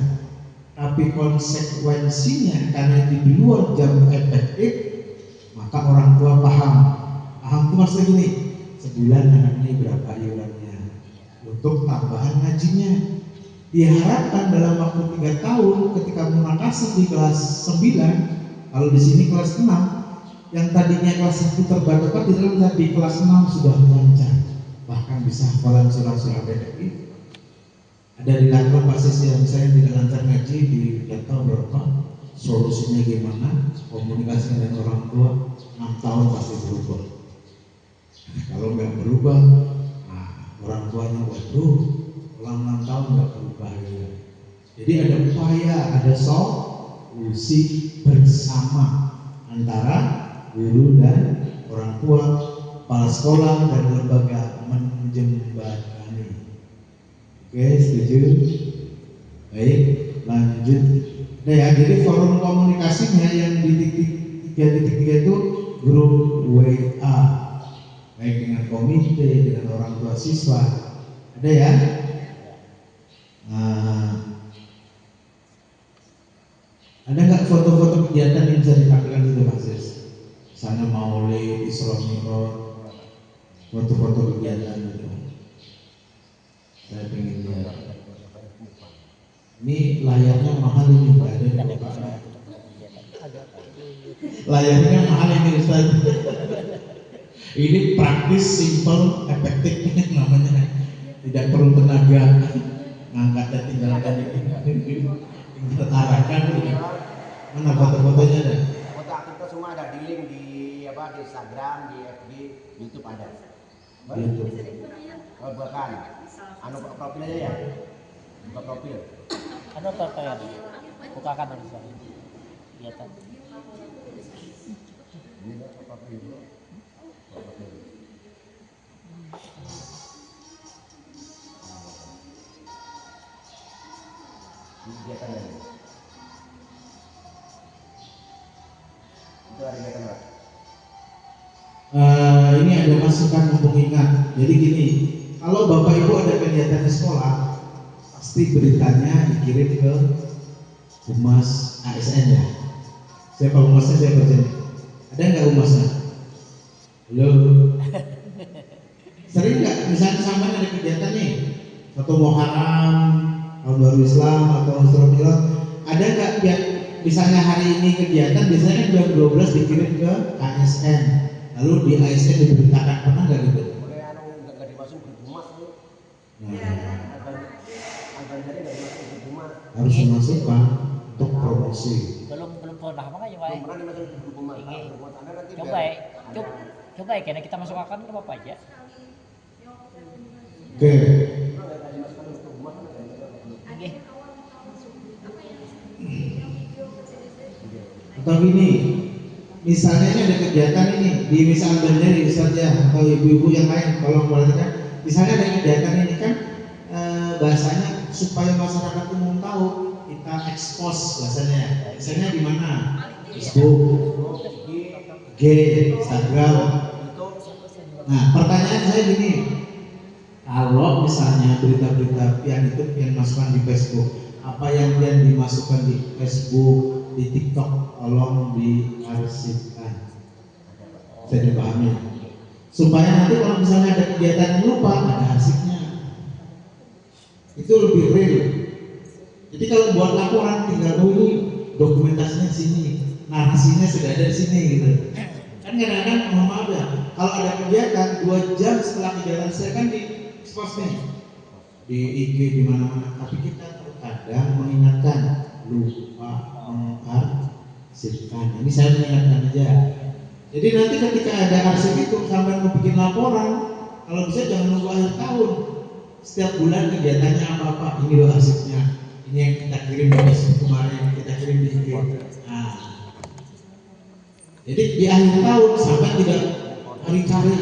Tapi konsekuensinya karena di luar jam efektif, maka orang tua paham. Paham itu maksudnya gini, sebulan anak ini berapa iurannya untuk tambahan ngajinya. Diharapkan dalam waktu 3 tahun ketika munakasah di kelas 9, kalau di sini kelas 6, yang tadinya kelas 1 terbatas di dalam di kelas 6 sudah lancar, bahkan bisa hafalan surah-surah pendek. Ada di kantor pasti yang saya tidak lancar ngaji di data berapa, solusinya gimana, komunikasi dengan orang tua, 6 tahun pasti berubah. Kalau nggak berubah, nah, orang tuanya waduh, selama 6 tahun nggak berubah ya. Jadi ada upaya, ada solusi bersama antara guru dan orang tua, kepala sekolah dan lembaga menjembatani. Oke, setuju? Baik, lanjut. Nah ya, jadi forum komunikasinya yang di 3.3 itu grup WA, baik dengan komite, dengan orang tua siswa. Ada ya? Ada nggak foto-foto kegiatan yang bisa ditampilkan itu Pak Sis? Misalnya maulid, Isra Mi'raj, foto-foto kegiatan itu. Saya pengen lihat. Ini layarnya mahal ini Pak, ada di Bapak. Layarnya mahal ini Ustaz. Ini praktis, simple, efektif namanya. Tidak perlu tenaga ngangkat dan tinggalkan tinggal arahkan. Mana foto-fotonya ada? Foto kita semua ada di link di Instagram, di FB, YouTube ada. YouTube. Oh, bukan. Profil aja ya. Buka profil. Ada apa? Bukakan harus kelihatan. Ini profil. Kegiatan lagi. Itu ada kegiatan apa? Ini ada masukan mumpung ingat. Jadi gini, kalau Bapak Ibu ada kegiatan di sekolah, pasti beritanya dikirim ke Humas ASN ya. Siapa humasnya, siapa sini? Ada nggak humasnya? Belum. Sering nggak? Misalnya sampai ada kegiatan nih, atau Muharram, tahun baru Islam atau Isra Mi'raj, ada nggak yang misalnya hari ini kegiatan biasanya jam 12 dikirim ke ASN, lalu di ASN diberitakan, pernah nggak gitu? Boleh nggak dimasukin ke humas tuh? Nah, Jadi nggak dimasukin ke humas. harus dimasukkan untuk promosi. Belum pernah makanya Pak. Belum pernah dimasukin ke humas. Ingin. Humas Anda nanti Coba ya, coba ya, karena kita masuk akan apa aja. Oke, Atau gini, misalnya ini ada kegiatan ini di misalnya dari Ustaz ya, atau ibu-ibu yang lain, tolong perhatikan. Misalnya ada kegiatan ini kan bahasanya supaya masyarakat umum tahu, kita expose bahasanya. Misalnya di mana? Facebook, IG, Instagram. Nah, pertanyaan saya gini, kalau misalnya berita-berita pian masukkan di Facebook, apa yang pian dimasukkan di Facebook, di TikTok, tolong diarsipkan. Saya dipahami. Supaya nanti kalau misalnya ada kegiatan yang lupa, ada arsipnya. Itu lebih real. Jadi kalau buat laporan tinggal ini dokumentasinya sini, narasinya sudah ada di sini gitu. Kan kadang-kadang mohon maaf ya, kalau ada kegiatan 2 jam setelah kegiatan saya kan di expose nih di IG di mana-mana, tapi kita terkadang mengingatkan lupa mengarsipkan. Ini saya mengingatkan aja. Jadi nanti ketika ada arsip itu sampai mau bikin laporan, kalau bisa jangan nunggu akhir tahun. Setiap bulan kegiatannya apa-apa, ini loh arsipnya. Ini yang kita kirim di Facebook kemarin, kita kirim di IG. Nah, jadi di akhir tahun sampai tidak cari-cari.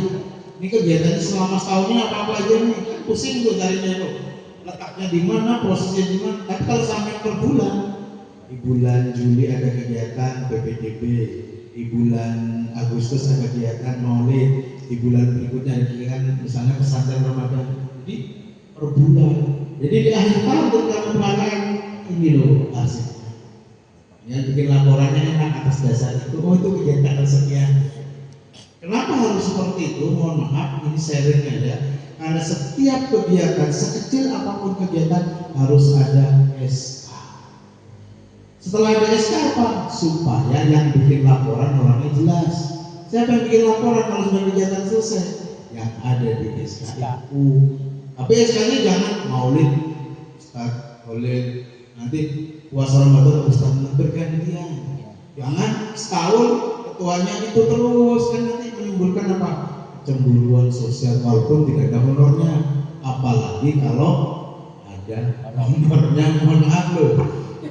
Ini kegiatannya selama setahunnya apa-apa aja nih, kan pusing tuh carinya tuh. Letaknya di mana, prosesnya di mana. Tapi kalau sampai per bulan, di bulan Juli ada kegiatan PPDB, di bulan Agustus ada kegiatan Maulid, di bulan berikutnya ada kegiatan misalnya pesantren Ramadan. Jadi per bulan. Jadi di akhir tahun ketika memperagakan ini loh arsipnya. Yang bikin laporannya enak atas dasar itu, oh itu kegiatan sekian. Kenapa harus seperti itu? Mohon maaf, ini sharing aja. Karena setiap kegiatan, sekecil apapun kegiatan harus ada SK. Setelah ada SK apa? Supaya yang bikin laporan orangnya jelas. Siapa yang bikin laporan kalau sudah kegiatan selesai? Yang ada di SKU. Tapi SK-nya jangan Maulid, Ustaz Maulid, nanti puasa Ramadan Ustaz bergantian. Jangan setahun ketuanya itu terus, kan nanti menimbulkan apa? Cemburuan sosial walaupun tidak ada honornya. Apalagi kalau ada honornya, mohon maaf loh.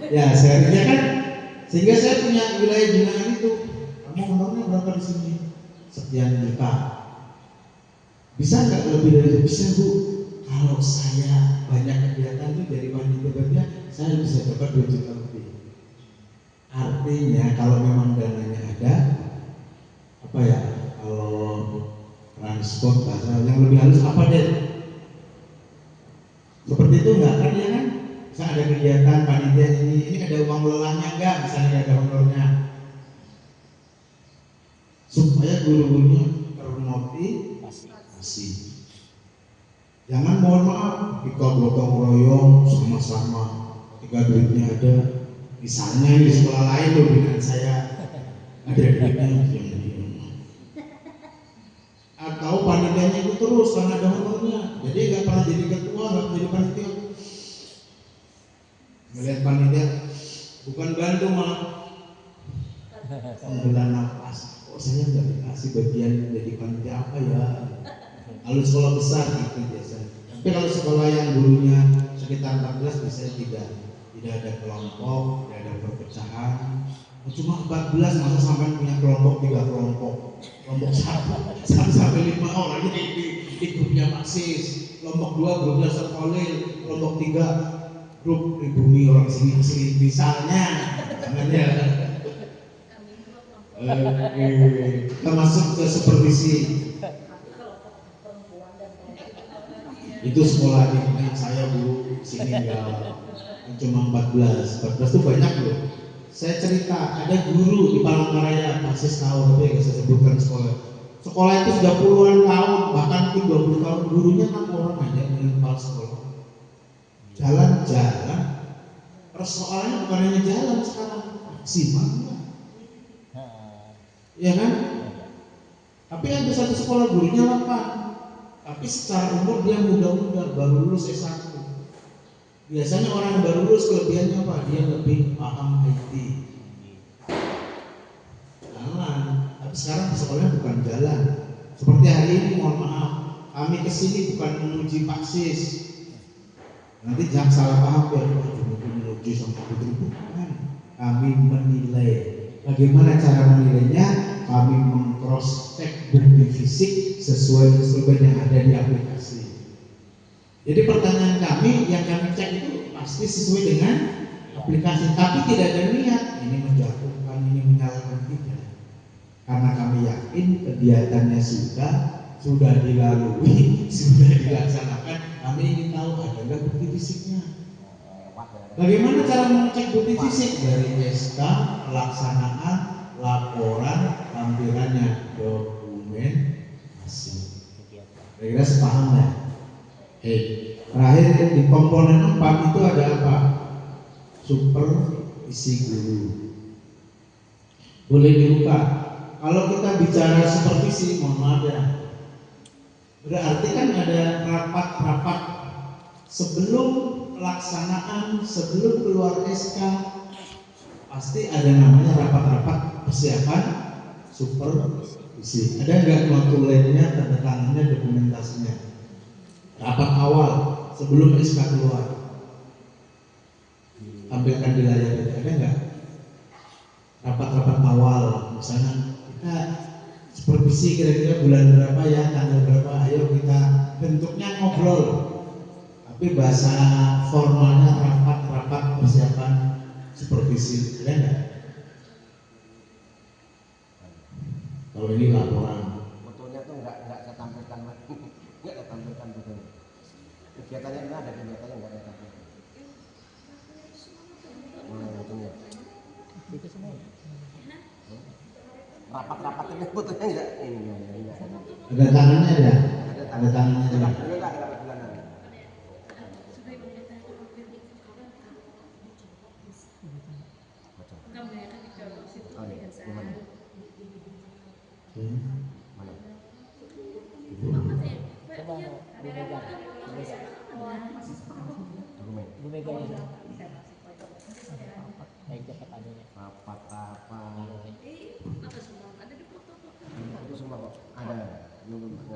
Ya seharusnya kan, sehingga saya punya wilayah binaan itu. Kamu honornya berapa di sini? Sekian juta. Bisa nggak lebih dari itu? Bisa Bu. Kalau saya banyak kegiatan itu dari panitia, saya bisa dapat 2 juta lebih. Artinya kalau memang dananya ada, apa ya? Kalau transport bahasa yang lebih halus apa deh? Seperti itu enggak kan ya kan? Bisa ada kegiatan panitia ini ada uang lelahnya enggak? Misalnya ada honornya, supaya guru-gurunya termotivasi. Jangan mohon maaf kita gotong royong sama-sama ketika duitnya ada. Misalnya di sekolah lain loh dengan saya ada duitnya atau panitianya itu terus karena ada honornya, jadi nggak pernah jadi ketua, nggak jadi panitia. Melihat panitia bukan bantu malah menghela nafas. Kok saya nggak dikasih bagian jadi panitia apa ya? Kalau sekolah besar gitu biasanya. Tapi kalau sekolah yang gurunya sekitar 14 biasanya tidak ada kelompok, tidak ada perpecahan. Cuma 14 masa sampai punya kelompok 3 kelompok. Kelompok 1 sampai 5 orang ini di grupnya Maksis. Kelompok 2 grupnya Serkolil. Kelompok 3 grup pribumi orang sini asli misalnya. Namanya. Kita masuk ke supervisi. Itu sekolah di saya dulu sini ya cuma 14 itu banyak loh. Saya cerita ada guru di Palangkaraya, Maksis tahu tapi nggak saya sebutkan sekolah itu sudah puluhan tahun bahkan mungkin 20 tahun, gurunya 6 orang aja dengan kepala sekolah. Jalan-jalan, persoalannya bukan hanya jalan sekarang, maksimal ya kan? Tapi ada satu sekolah gurunya 8. Tapi secara umur dia muda-muda, baru lulus S1. Biasanya orang yang baru lulus kelebihannya apa? Dia lebih paham IT. Jalan. Tapi sekarang sekolahnya bukan jalan. Seperti hari ini, mohon maaf, kami kesini bukan memuji Maksis. Nanti jangan salah paham ya, memuji sama putri bukan. Kami menilai Bagaimana cara menilainya? Kami meng-cross check bukti fisik sesuai instrumen yang ada di aplikasi. Jadi pertanyaan kami yang kami cek itu pasti sesuai dengan aplikasi, tapi tidak ada niat ini menjatuhkan, ini menyalahkan, tidak. Karena kami yakin kegiatannya sudah dilalui, sudah dilaksanakan. Kami ingin tahu ada nggak bukti fisiknya. Bagaimana cara mengecek bukti fisik? Dari SK, pelaksanaan, laporan, lampirannya, dokumen, hasil. Kira-kira sepaham ya? Terakhir di komponen 4 itu ada apa? Supervisi guru. Boleh dibuka. Kalau kita bicara supervisi, mohon maaf ya. Berarti kan ada rapat-rapat sebelum pelaksanaan, sebelum keluar SK, pasti ada namanya rapat-rapat persiapan supervisi. Ada nggak notulennya, tanda tangannya, dokumentasinya? Rapat awal sebelum SK keluar, tampilkan di layar itu. Ada nggak? Rapat-rapat awal, misalnya kita supervisi kira-kira bulan berapa ya, tanggal berapa, ayo kita, bentuknya ngobrol, tapi bahasa formalnya rapat-rapat persiapan supervisi. Ada nggak? Kalau ini laporan. Fotonya tuh nggak saya tampilkan lagi, nggak saya tampilkan fotonya. Kegiatannya ini ada kegiatannya nggak saya tampilkan. Fotonya. Itu semua. Rapat-rapat ini fotonya nggak ini. Ada tangannya ada? Ada tangannya ada. Ini nggak ada bulanan. Oh, iya. Gimana? Mana? Coba Bu Mega. Dokumen. Bu Mega ini. Baik dapat adanya. Rapat-rapat. Itu semua kok ada.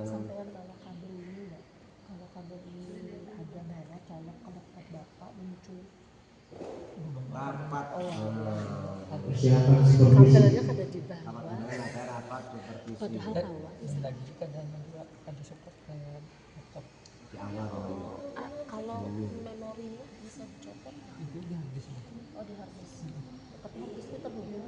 Sampaikan kalau kabel ini enggak, kalau kabel ini ada merah, colok ke laptop bapak muncul. Rapat. Persiapan supervisi. Kabelnya kada di Rapat bawah. undangan ada rapat supervisi Padahal bawah. Lagi kan ada support ke laptop. di awal. Kalau memorinya bisa dicopot. Itu di habis. Oh, di hard disk. Tapi hard disknya terhubung.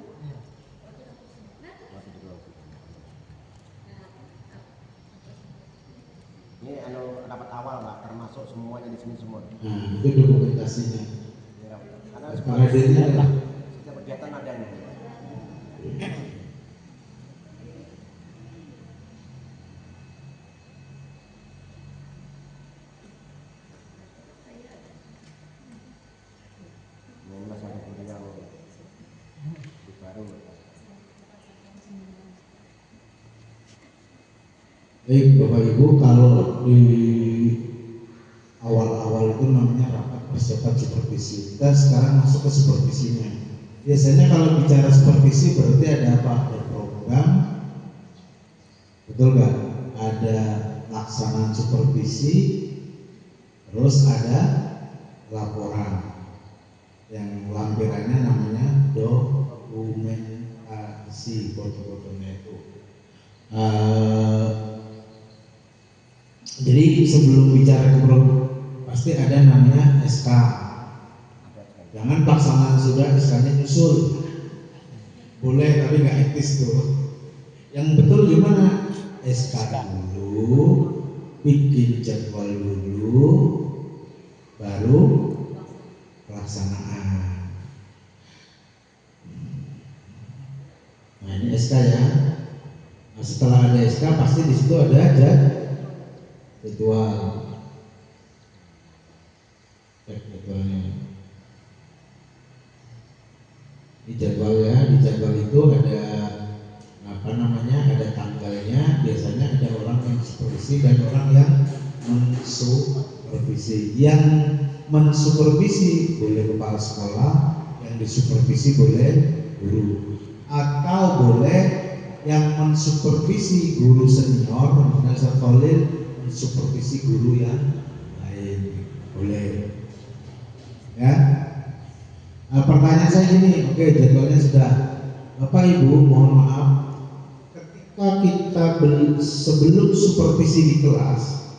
Ini rapat awal Pak, termasuk semuanya di sini semua. Nah, itu dokumentasinya. Ya, karena Hadirnya ada. setiap kegiatan ada ini. Ini masih ada guru yang baru. Baik Bapak Ibu, kalau di awal-awal itu namanya rapat persiapan supervisi. Kita sekarang masuk ke supervisinya. Biasanya kalau bicara supervisi berarti ada apa? Ada program, betul nggak? Ada laksanaan supervisi, terus ada laporan yang lampirannya namanya dokumentasi, foto-fotonya itu. Jadi sebelum bicara ke program pasti ada namanya SK. Jangan pelaksanaan sudah SK-nya nyusul. Boleh tapi nggak etis tuh. Yang betul gimana? SK dulu, bikin jadwal dulu, baru pelaksanaan. Nah ini SK ya. Nah, setelah ada SK pasti di situ ada jadwal. Jadwalnya. Di jadwal ya, di jadwal itu ada apa namanya? Ada tanggalnya. Biasanya ada orang yang supervisi dan orang yang mensupervisi. Yang mensupervisi boleh kepala sekolah, yang disupervisi boleh guru, atau boleh yang mensupervisi guru senior, misalnya sekolah mensupervisi guru yang lain, boleh. Ya. Nah, pertanyaan saya gini, oke jadwalnya sudah. Bapak Ibu mohon maaf, ketika kita sebelum supervisi di kelas,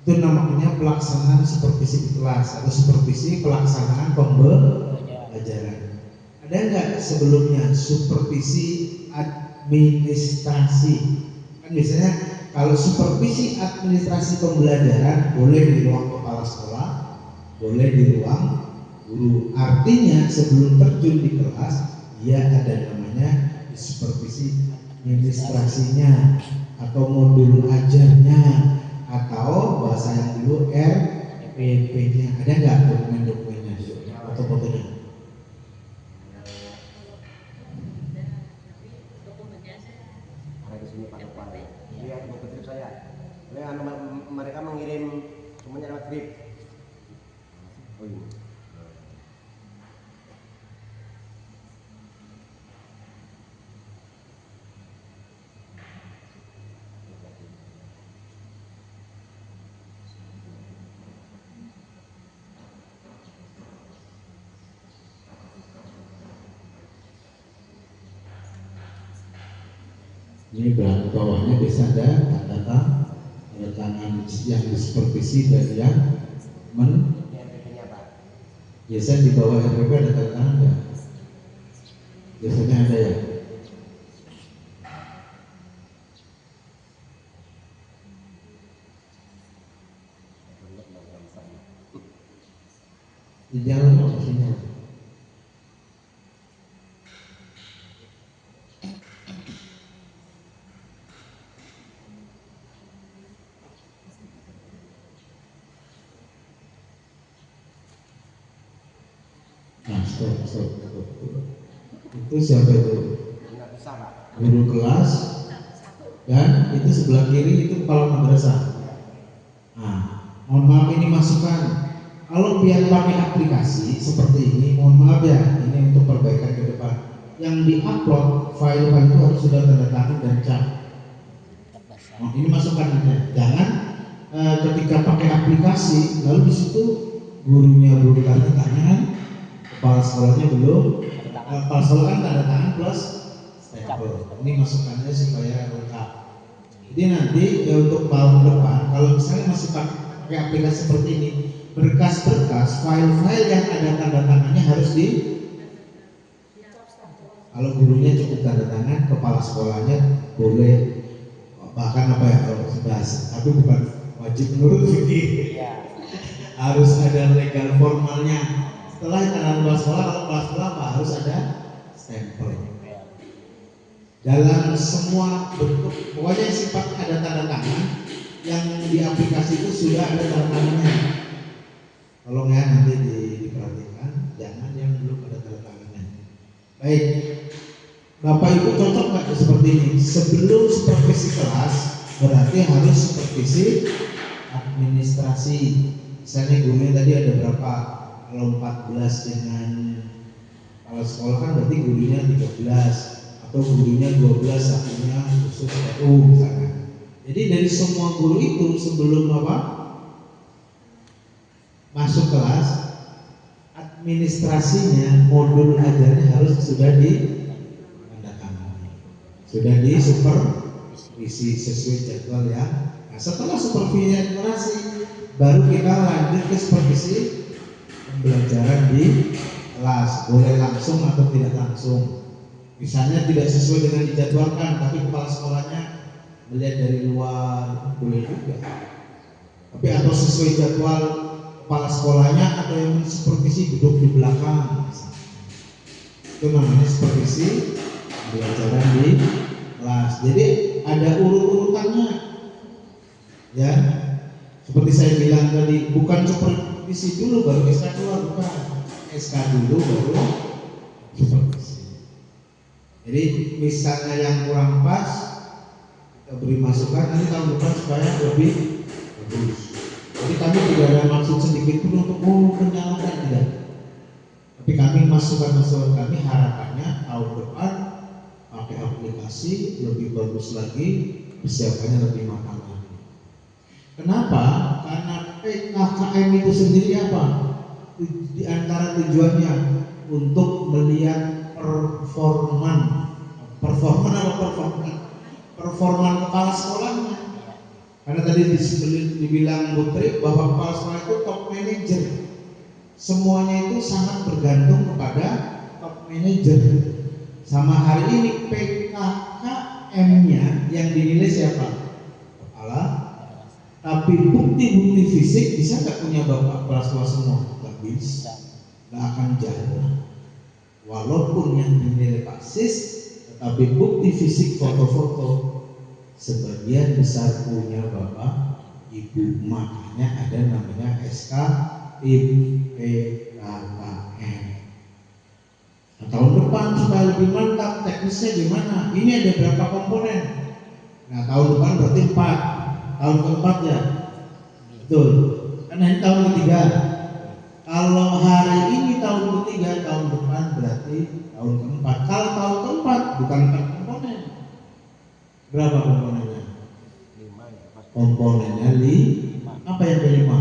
itu namanya pelaksanaan supervisi di kelas atau supervisi pelaksanaan pembelajaran. Ada nggak sebelumnya supervisi administrasi? Kan biasanya kalau supervisi administrasi pembelajaran boleh di ruang kepala sekolah, boleh di ruang guru. Artinya sebelum terjun di kelas, dia ada namanya supervisi administrasinya atau modul ajarnya atau bahasa yang dulu RPP-nya. Ada nggak dokumen-dokumennya dulu atau fotonya? Ada di sini Pak Depan. Dia mau ke trip saya. Mereka mengirim semuanya lewat trip. Oh iya. Ini belakang bawahnya bisa ada tanda tangan yang disupervisi dan yang RPP-nya Pak. biasanya di bawah RPP ada tanda tangan nggak? Biasanya ada ya. Di jalan maksudnya. Stop. Itu siapa itu? Nggak bisa Pak. Guru kelas dan itu sebelah kiri itu kepala madrasah. Nah, mohon maaf ini masukan. Kalau biar pakai aplikasi seperti ini, mohon maaf ya, ini untuk perbaikan ke depan. Yang diupload file-file itu harus sudah tanda tangan dan cap. Nah, ini masukan ya. Jangan ketika pakai aplikasi lalu di situ gurunya belum tanda tangan, kepala sekolahnya belum, kepala sekolah kan tanda tangan plus stempel. Ini masukannya supaya lengkap. Jadi nanti ya untuk tahun depan kalau misalnya masih pakai aplikasi seperti ini, berkas-berkas, file-file yang ada tanda tangannya harus di. Kalau gurunya cukup tanda tangan, kepala sekolahnya boleh bahkan apa ya kalau bahas, tapi bukan wajib menurut fikih. Harus ada legal formalnya. Setelah tanda kepala sekolah, kalau kepala sekolah apa harus ada stempel. Dalam semua bentuk, pokoknya sifat ada tanda tangan yang di aplikasi itu sudah ada tanda tangannya. Tolong ya nanti diperhatikan, jangan yang belum ada tanda tangannya. Baik, Bapak Ibu cocok nggak seperti ini? Sebelum supervisi kelas, berarti harus supervisi administrasi. Misalnya gurunya tadi ada berapa? Kalau 14 dengan kepala sekolah kan berarti gurunya 13 atau gurunya 12 satunya khusus PU misalnya. Jadi dari semua guru itu sebelum apa? Masuk kelas, administrasinya, modul ajarnya harus sudah ditandatangani, sudah disupervisi sesuai jadwal ya. Nah, setelah supervisi administrasi, baru kita lanjut ke supervisi pembelajaran di kelas, boleh langsung atau tidak langsung. Misalnya tidak sesuai dengan dijadwalkan, tapi kepala sekolahnya melihat dari luar, boleh juga. Tapi atau sesuai jadwal kepala sekolahnya atau yang supervisi duduk di belakang, itu namanya supervisi pembelajaran di kelas. Jadi ada urut-urutannya, ya. Seperti saya bilang tadi, bukan supervisi dulu baru SK keluar, bukan. SK dulu baru supervisi. Jadi misalnya yang kurang pas, kita beri masukan nanti tahun depan supaya lebih bagus. Jadi kami tidak ada maksud sedikit pun untuk menyalahkan, tidak. Tapi kami masukan kami harapannya tahun depan pakai aplikasi lebih bagus lagi, persiapannya lebih matang lagi. Kenapa? Karena PKKM itu sendiri apa? Di antara tujuannya untuk melihat performan performan kepala sekolahnya. Karena tadi dibilang Putri bahwa kepala sekolah itu top manager. Semuanya itu sangat bergantung kepada top manager. Sama hari ini PKKM-nya yang dinilai siapa? Kepala. Tapi bukti-bukti fisik bisa nggak punya bapak kepala sekolah semua? Nggak bisa, nggak akan jalan. Walaupun yang dinilai Pak Sis, tetapi bukti fisik foto-foto sebagian besar punya bapak ibu, makanya ada namanya SK tim PKKM. Nah, tahun depan supaya lebih mantap teknisnya gimana? Ini ada berapa komponen? Nah, tahun depan berarti 4. Tahun keempat ya, betul. Karena ini tahun ketiga. Kalau hari ini tahun ketiga, tahun depan berarti tahun keempat. Kalau tahun keempat bukan 4 komponen. Berapa komponennya? 5. Komponennya 5. Apa yang kelima?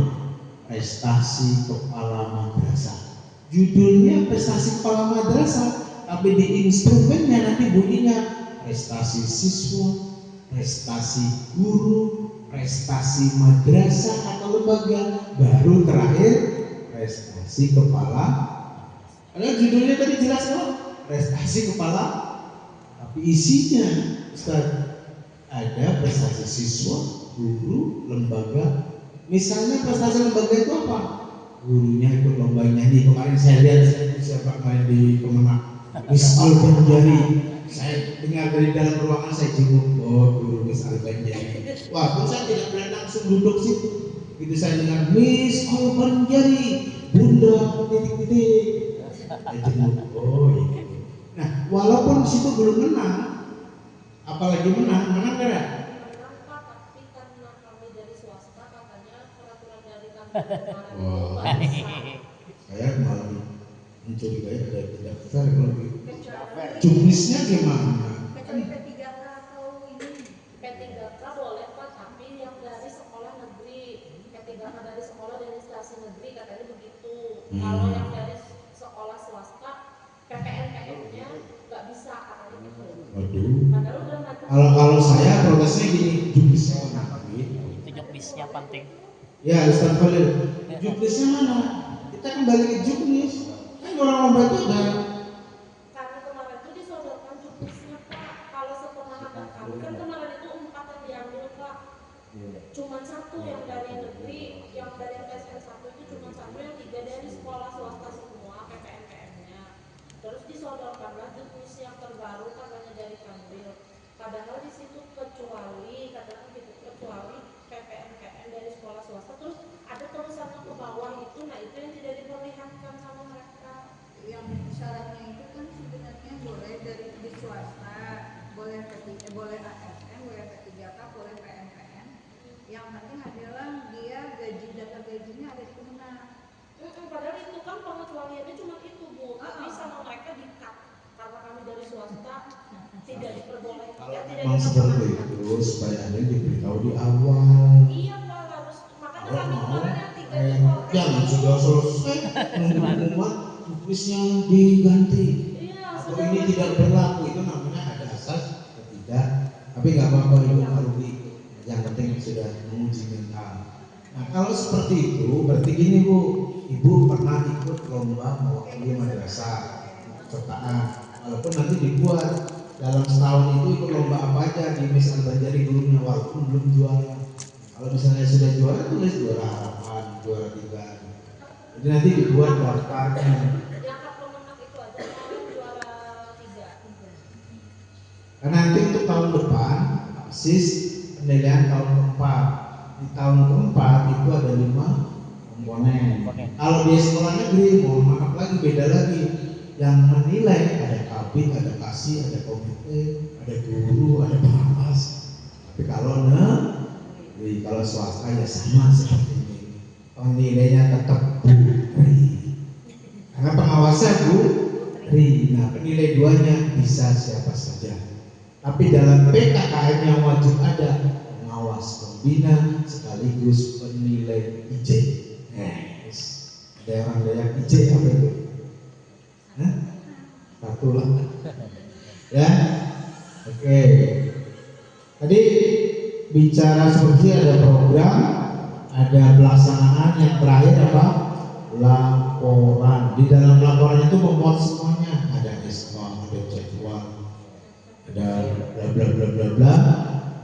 Prestasi kepala madrasah. Judulnya prestasi kepala madrasah, tapi di instrumennya nanti bunyinya prestasi siswa, prestasi guru, prestasi madrasah atau lembaga, baru terakhir prestasi kepala. Padahal judulnya tadi jelas kok, prestasi kepala, tapi isinya Ustaz ada prestasi siswa, guru, lembaga. Misalnya prestasi lembaga itu apa? Gurunya ikut lomba nyanyi. Kemarin saya lihat siapa main di Kemenak, Miss Albanjari. Saya dengar dari dalam ruangan, saya jenguk, oh guru Miss Albanjari. Wah, pun saya tidak pernah langsung duduk situ. Itu saya dengar Miss Albanjari, Bunda titik-titik. Saya jenguk, oh iya. Nah, walaupun situ belum menang, apalagi menang gak? Menang Pak, tapi karena kami dari swasta katanya peraturan dari kantor kemarin itu nggak bisa. Saya malah mencurigai ada tidak fair kalau gitu. Jumlahnya gimana? Kecuali P3K atau ini P3K boleh Pak, tapi yang dari sekolah negeri. P3K dari sekolah dan instansi negeri katanya begitu. Kalau yang dari sekolah swasta PPN-nya nggak bisa katanya gitu. Waduh. Padahal udah ngatur. Kalau saya protesnya gini, jumlahnya mana? Itu juknisnya penting. Ya, Ustaz Khalil, juknisnya mana? Kita kembali ke juknis. Kan orang lomba itu ada. Karena kemarin itu disodorkan juknisnya Pak. Kalau sepemahaman kami kan kemarin itu 4 yang diambil Pak. Cuman 1 yang dari negeri, yang dari PSN 1 itu cuma 1, yang 3 dari sekolah swasta semua PPN-nya. Terus disodorkanlah juknis yang terbaru katanya dari Kambil. Padahal di situ kecuali katanya gitu, kecuali PPN dari sekolah swasta. Terus ada tulisannya ke bawah itu, nah itu yang tidak diperlihatkan sama mereka. Yang syaratnya itu kan sebenarnya boleh dari di swasta, boleh boleh ASN, boleh P3K, boleh PMPN. Yang penting adalah dia data gajinya ada di Kemenak. Padahal itu kan pengecualiannya cuma itu Bu, tapi sama mereka di-cut karena kami dari swasta tidak diperbolehkan. Ya, tidak Memang seperti diperbolehkan. itu supaya ada yang diberitahu di awal. Iya Pak, harus makanya Kalau kami mau, kemarin yang 3 itu jangan sudah selesai nunggu juknisnya diganti. Iya, Atau sudah ini tidak berlaku, itu namanya ada asas ketidak. Tapi nggak apa-apa, itu nggak rugi. Yang penting sudah menguji mental. Nah, kalau seperti itu berarti gini Bu, Ibu pernah ikut lomba mewakili madrasah kepesertaan, walaupun nanti dibuat dalam setahun itu ikut lomba apa aja di Miss Albanjari gurunya, walaupun belum juara. Kalau misalnya sudah juara, tulis juara harapan, juara 3. Jadi nanti dibuat daftarnya. yang hak pemenang itu aja kemarin juara 3. Karena nanti untuk tahun depan PASIS penilaian tahun keempat. Di tahun keempat itu ada 5 komponen. Kalau di sekolah negeri, mohon maaf lagi, beda lagi. Yang menilai ada kabit, ada kasih, ada komite, ada guru, ada pengawas. Tapi kalau negeri, kalau swasta ya sama seperti ini. Penilainya tetap Bri. Karena pengawasnya Bri. Nah, penilai 2-nya bisa siapa saja. Tapi dalam PKKM yang wajib ada pengawas pembina sekaligus penilai IJ. Ada orang Dayak IJ apa itu? Satu lah. Ya. Oke. Tadi bicara seperti ada program, ada pelaksanaan, yang terakhir apa? Laporan. Di dalam laporan itu memuat semuanya. Ada SK, ada jadwal, ada bla bla bla bla bla,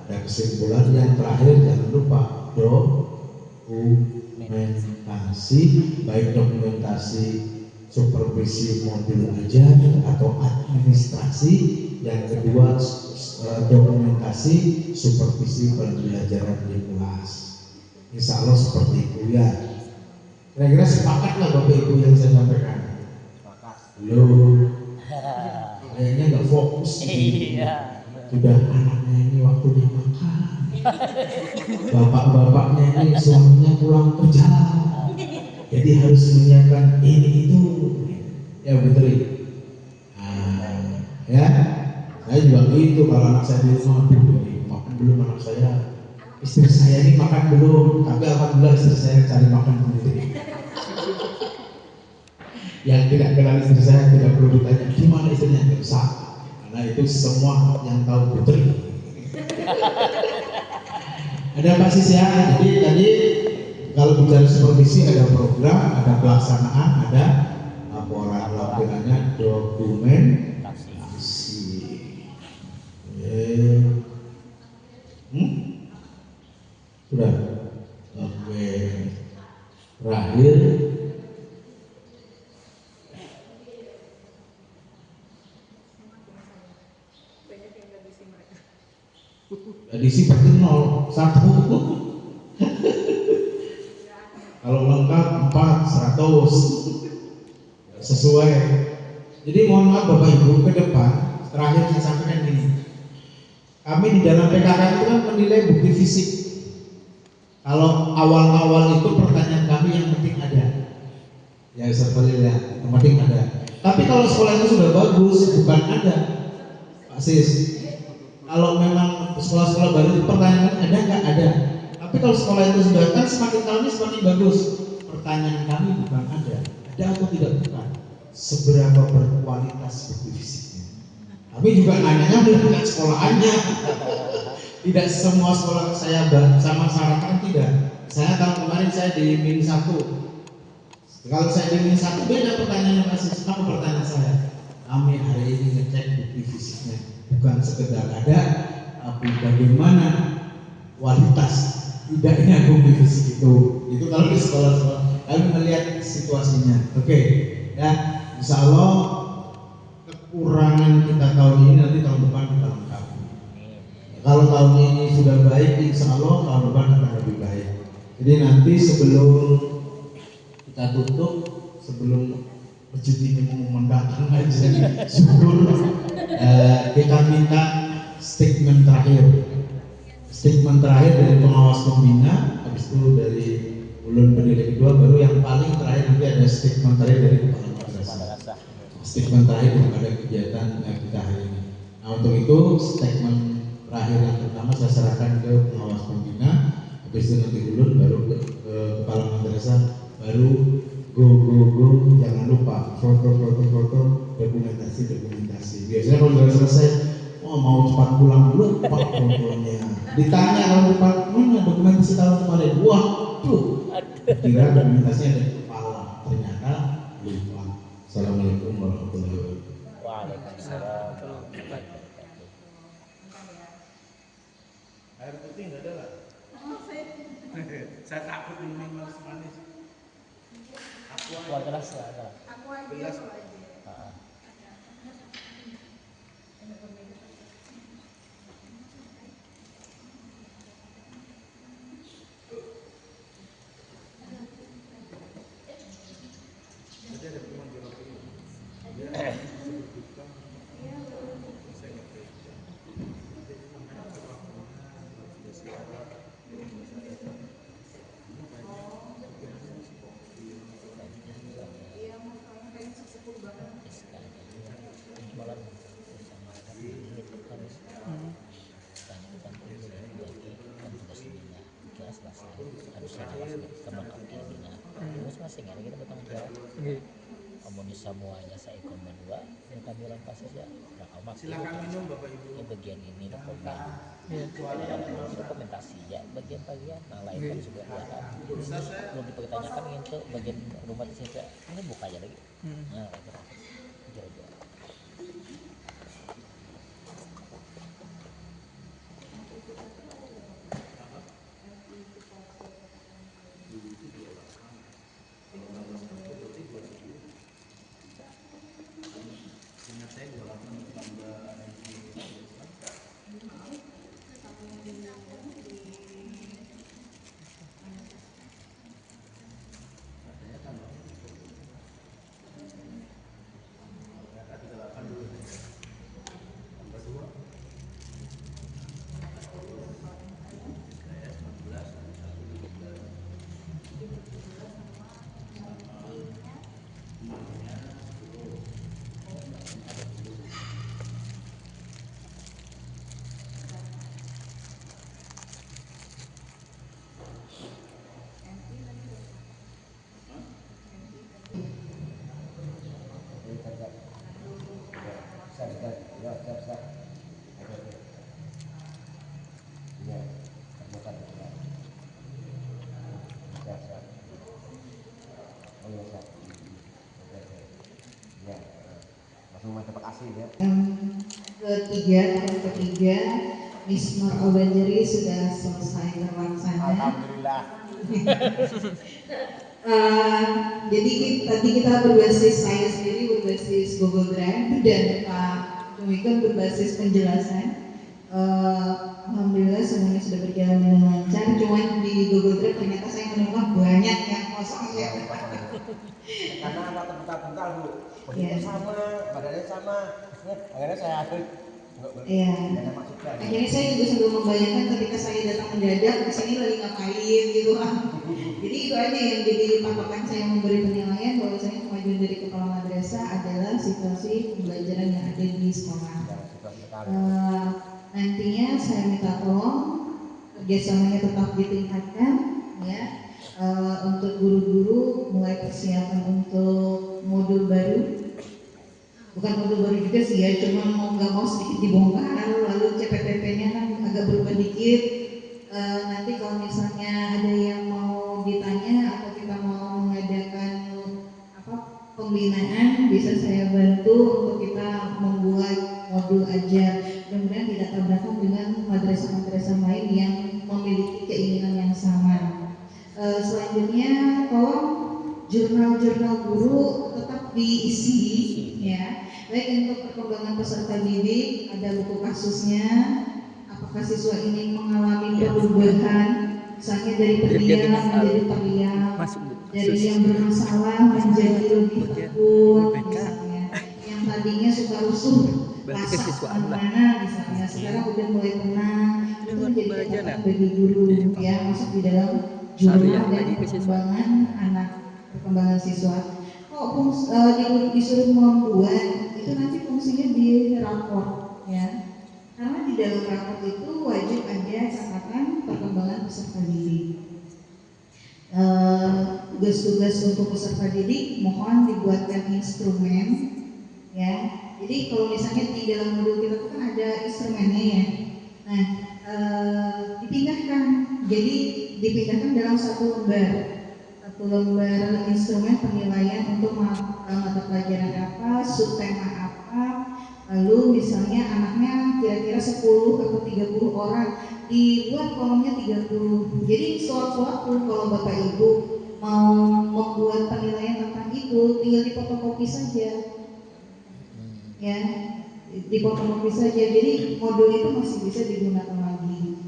ada kesimpulan. Yang terakhir jangan lupa dokumentasi, baik dokumentasi supervisi modul aja atau administrasi. Yang kedua dokumentasi supervisi pembelajaran di kelas. Insya Allah seperti itu ya. Kira-kira sepakatlah Bapak Ibu yang saya sampaikan. Belum. Kayaknya nggak fokus. Iya. Sudah anaknya ini waktunya makan. Bapak-bapaknya ini suaminya pulang kerja. Jadi harus menyiapkan ini itu. Ya betul. Ya. Saya juga gitu, kalau anak saya di rumah, makan belum anak saya, istri saya ini makan belum, tapi alhamdulillah istri saya cari makan sendiri. Yang tidak kenal istri saya tidak perlu ditanya gimana istrinya, nggak usah, karena itu semua yang tahu putri. Ada apa sih ya? Jadi tadi kalau bicara supervisi ada program, ada pelaksanaan, ada laporan, laporannya dokumentasi. Sudah. Oke. Terakhir. Edisi berarti 0, 1. Kalau lengkap 4, 100. Sesuai. Jadi mohon maaf Bapak Ibu, ke depan terakhir saya sampaikan gini. Kami di dalam PKK itu kan menilai bukti fisik. Kalau awal-awal itu pertanyaan kami yang penting ada. Ya seperti ya, yang penting ada. Tapi kalau sekolah itu sudah bagus, bukan ada. Pak Sis. Kalau memang sekolah-sekolah baru itu pertanyaan ada nggak ada. Tapi kalau sekolah itu sudah kan semakin tahun ini semakin bagus. Pertanyaan kami bukan ada atau tidak bukan. Seberapa berkualitas bukti fisiknya. Kami juga nanyanya melihat sekolahannya. Tidak semua sekolah saya sama syaratkan tidak. Saya tahun kemarin saya di min 1. Kalau saya di min 1 beda pertanyaannya pasti. Apa pertanyaan saya? Kami hari ini ngecek bukti fisiknya, bukan sekedar ada, tapi bagaimana kualitas tidaknya bukti fisik itu. Itu kalau di sekolah-sekolah kami melihat situasinya. Oke, ya, insya Allah kekurangan kita tahun ini nanti tahun depan kita lengkapi. Kalau tahun ini sudah baik, insya Allah tahun depan akan lebih baik. Jadi nanti sebelum kita tutup, sebelum masjid ini mendatang aja, syukur kita minta statement terakhir. Statement terakhir dari pengawas pembina, habis itu dari ulun pendidik kedua, baru yang paling terakhir nanti ada statement terakhir dari kepala madrasah. Statement terakhir pada kegiatan kita hari ini. Nah untuk itu statement terakhir yang pertama saya serahkan ke pengawas pembina, habis itu nanti ulun baru ke kepala madrasah, baru go, jangan lupa foto, dokumentasi. Biasanya kalau sudah selesai, mau cepat pulang lupa fotonya. Ditanya kalau lupa mana dokumentasi tahun kemarin, wah tuh kira dokumentasinya ada di kepala, ternyata lupa. Assalamualaikum warahmatullahi wabarakatuh. Waalaikumsalam. Air putih nggak ada lah. Saya takut minum manis-manis. Wah gelas ya, ada. Gelas. amunisi semuanya saya ikut berdua yang kami rampas saja nah, silakan minum Bapak Ibu. ini bagian ini dokumen dokumentasi ya bagian-bagian nah lain kan juga ya kan belum dipertanyakan itu bagian rumah saya ini buka aja lagi nah kira-kira Ingat saya 28 tambah Yang ketiga, Mismar Al-Banjari sudah selesai terlaksana. Alhamdulillah. Jadi tadi kita berbasis saya sendiri berbasis Google Drive dan Pak Cumika berbasis penjelasan. Alhamdulillah semuanya sudah berjalan dengan lancar. Cuman di Google Drive ternyata saya menemukan banyak yang kosong ya. Karena apa terbental-bental Bu, posisinya sama, badannya sama, akhirnya saya atur Iya. Akhirnya saya juga sambil membayangkan ketika saya datang mendadak di sini lagi ngapain gitu kan. Jadi itu aja yang jadi patokan saya memberi penilaian bahwasanya kemajuan dari kepala madrasah adalah situasi pembelajaran yang ada di sekolah. Nantinya saya minta tolong kerjasamanya tetap ditingkatkan ya. Untuk guru-guru mulai persiapan untuk modul baru. Bukan modul baru juga sih ya, cuma mau nggak mau sedikit dibongkar, lalu CPPP-nya kan agak berubah dikit. Nanti kalau misalnya ada yang mau ditanya atau kita mau mengadakan pembinaan, bisa saya bantu untuk kita membuat modul ajar. Mudah-mudahan tidak tabrakan dengan madrasah-madrasah lain yang memiliki keinginan yang sama. Selanjutnya tolong jurnal-jurnal guru tetap diisi ya, baik untuk perkembangan peserta didik, ada buku kasusnya, apakah siswa ini mengalami perubahan, misalnya dari pendiam menjadi terdiam, dari yang bermasalah menjadi lebih tekun, misalnya yang tadinya suka rusuh rasa mana misalnya sekarang udah mulai tenang, itu menjadi catatan bagi guru ya, masuk di dalam jurnal dan perkembangan anak, perkembangan siswa. Kok disuruh membuat itu nanti fungsinya di rapor ya, karena di dalam rapor itu wajib ada catatan perkembangan peserta didik. Tugas-tugas untuk peserta didik mohon dibuatkan instrumen ya. Jadi kalau misalnya di dalam modul kita tuh kan ada instrumennya ya. Nah, dipindahkan. Jadi dipindahkan dalam satu lembar instrumen penilaian untuk mata pelajaran apa, subtema apa, lalu misalnya anaknya kira-kira 10 atau 30 orang, dibuat kolomnya 30. Jadi sewaktu-waktu kalau Bapak Ibu mau membuat penilaian tentang itu, tinggal difotokopi saja ya, difotokopi saja, jadi modul itu masih bisa digunakan lagi.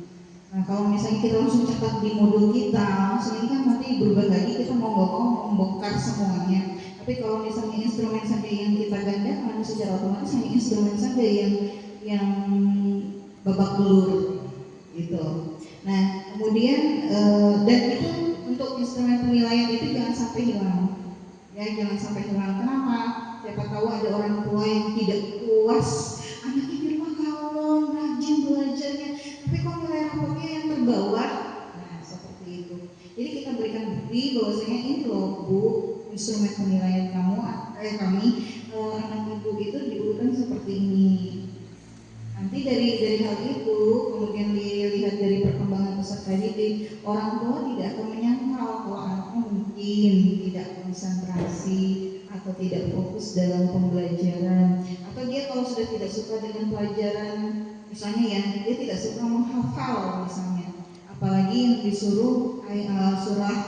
Nah kalau misalnya kita langsung cetak di modul kita, ini kan nanti berubah lagi, kita mau membongkar semuanya. Tapi kalau misalnya instrumen saja yang kita gandakan, secara otomatis hanya instrumen saja yang babak belur gitu. Nah kemudian dan itu untuk instrumen penilaian itu jangan sampai hilang ya, jangan sampai hilang. Kenapa? Siapa tahu ada orang tua yang tidak puas anaknya di rumah kalem, rajin belajarnya, tapi kok nilai rapotnya yang terbawah. Nah seperti itu. Jadi kita berikan bukti bahwasanya ini loh Bu, instrumen penilaian kamu kami anak ibu itu diurutkan seperti ini. Nanti dari hal itu kemudian dilihat dari perkembangan peserta didik, orang tua tidak akan menyangkal kalau anaknya mungkin tidak konsentrasi atau tidak fokus dalam pembelajaran, atau dia kalau sudah tidak suka dengan pelajaran, misalnya ya dia tidak suka menghafal misalnya, apalagi yang disuruh surah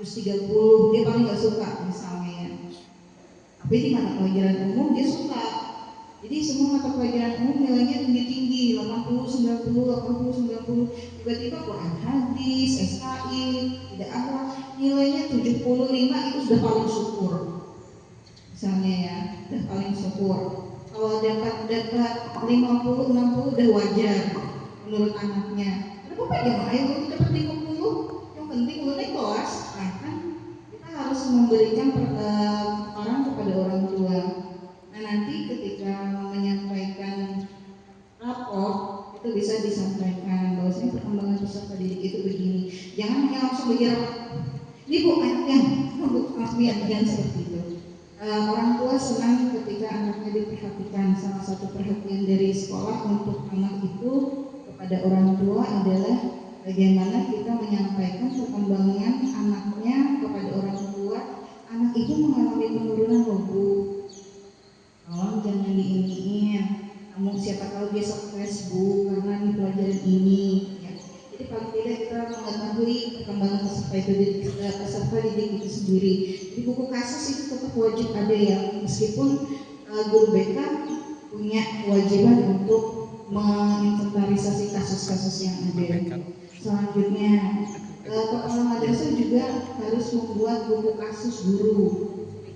juz 30 dia paling nggak suka misalnya ya. Tapi di mata pelajaran umum dia suka. Jadi semua mata pelajaran umum nilainya tinggi-tinggi, 80, 90, 80, 90. Tiba-tiba Quran hadis, SKI, tidak apa, nilainya 75 itu sudah paling syukur. Misalnya ya, sudah paling syukur. Kalau dapat 50, 60 udah wajar menurut anaknya. Kenapa Pak jangan ayo kita dapat 50? Yang penting lu naik kelas. Nah kan kita harus memberikan peran kepada orang tua. Nah nanti ketika menyampaikan rapor itu bisa disampaikan bahwasanya perkembangan peserta didik itu begini. Jangan hanya langsung bicara ini bu anaknya, bu jangan seperti itu. Orang tua senang ketika anaknya diperhatikan. Salah satu perhatian dari sekolah untuk anak itu kepada orang tua adalah bagaimana kita menyampaikan perkembangan anaknya kepada orang tua. Anak itu mengalami penurunan loh bu, tolong jangan diiniin. Namun siapa tahu dia stres bu karena ini pelajaran ini. Ya. Jadi paling tidak kita mengetahui perkembangan peserta didik itu sendiri. Di buku kasus itu tetap wajib ada ya, meskipun guru BK punya kewajiban untuk menginventarisasi kasus-kasus yang ada. Selanjutnya, kepala madrasah juga harus membuat buku kasus guru.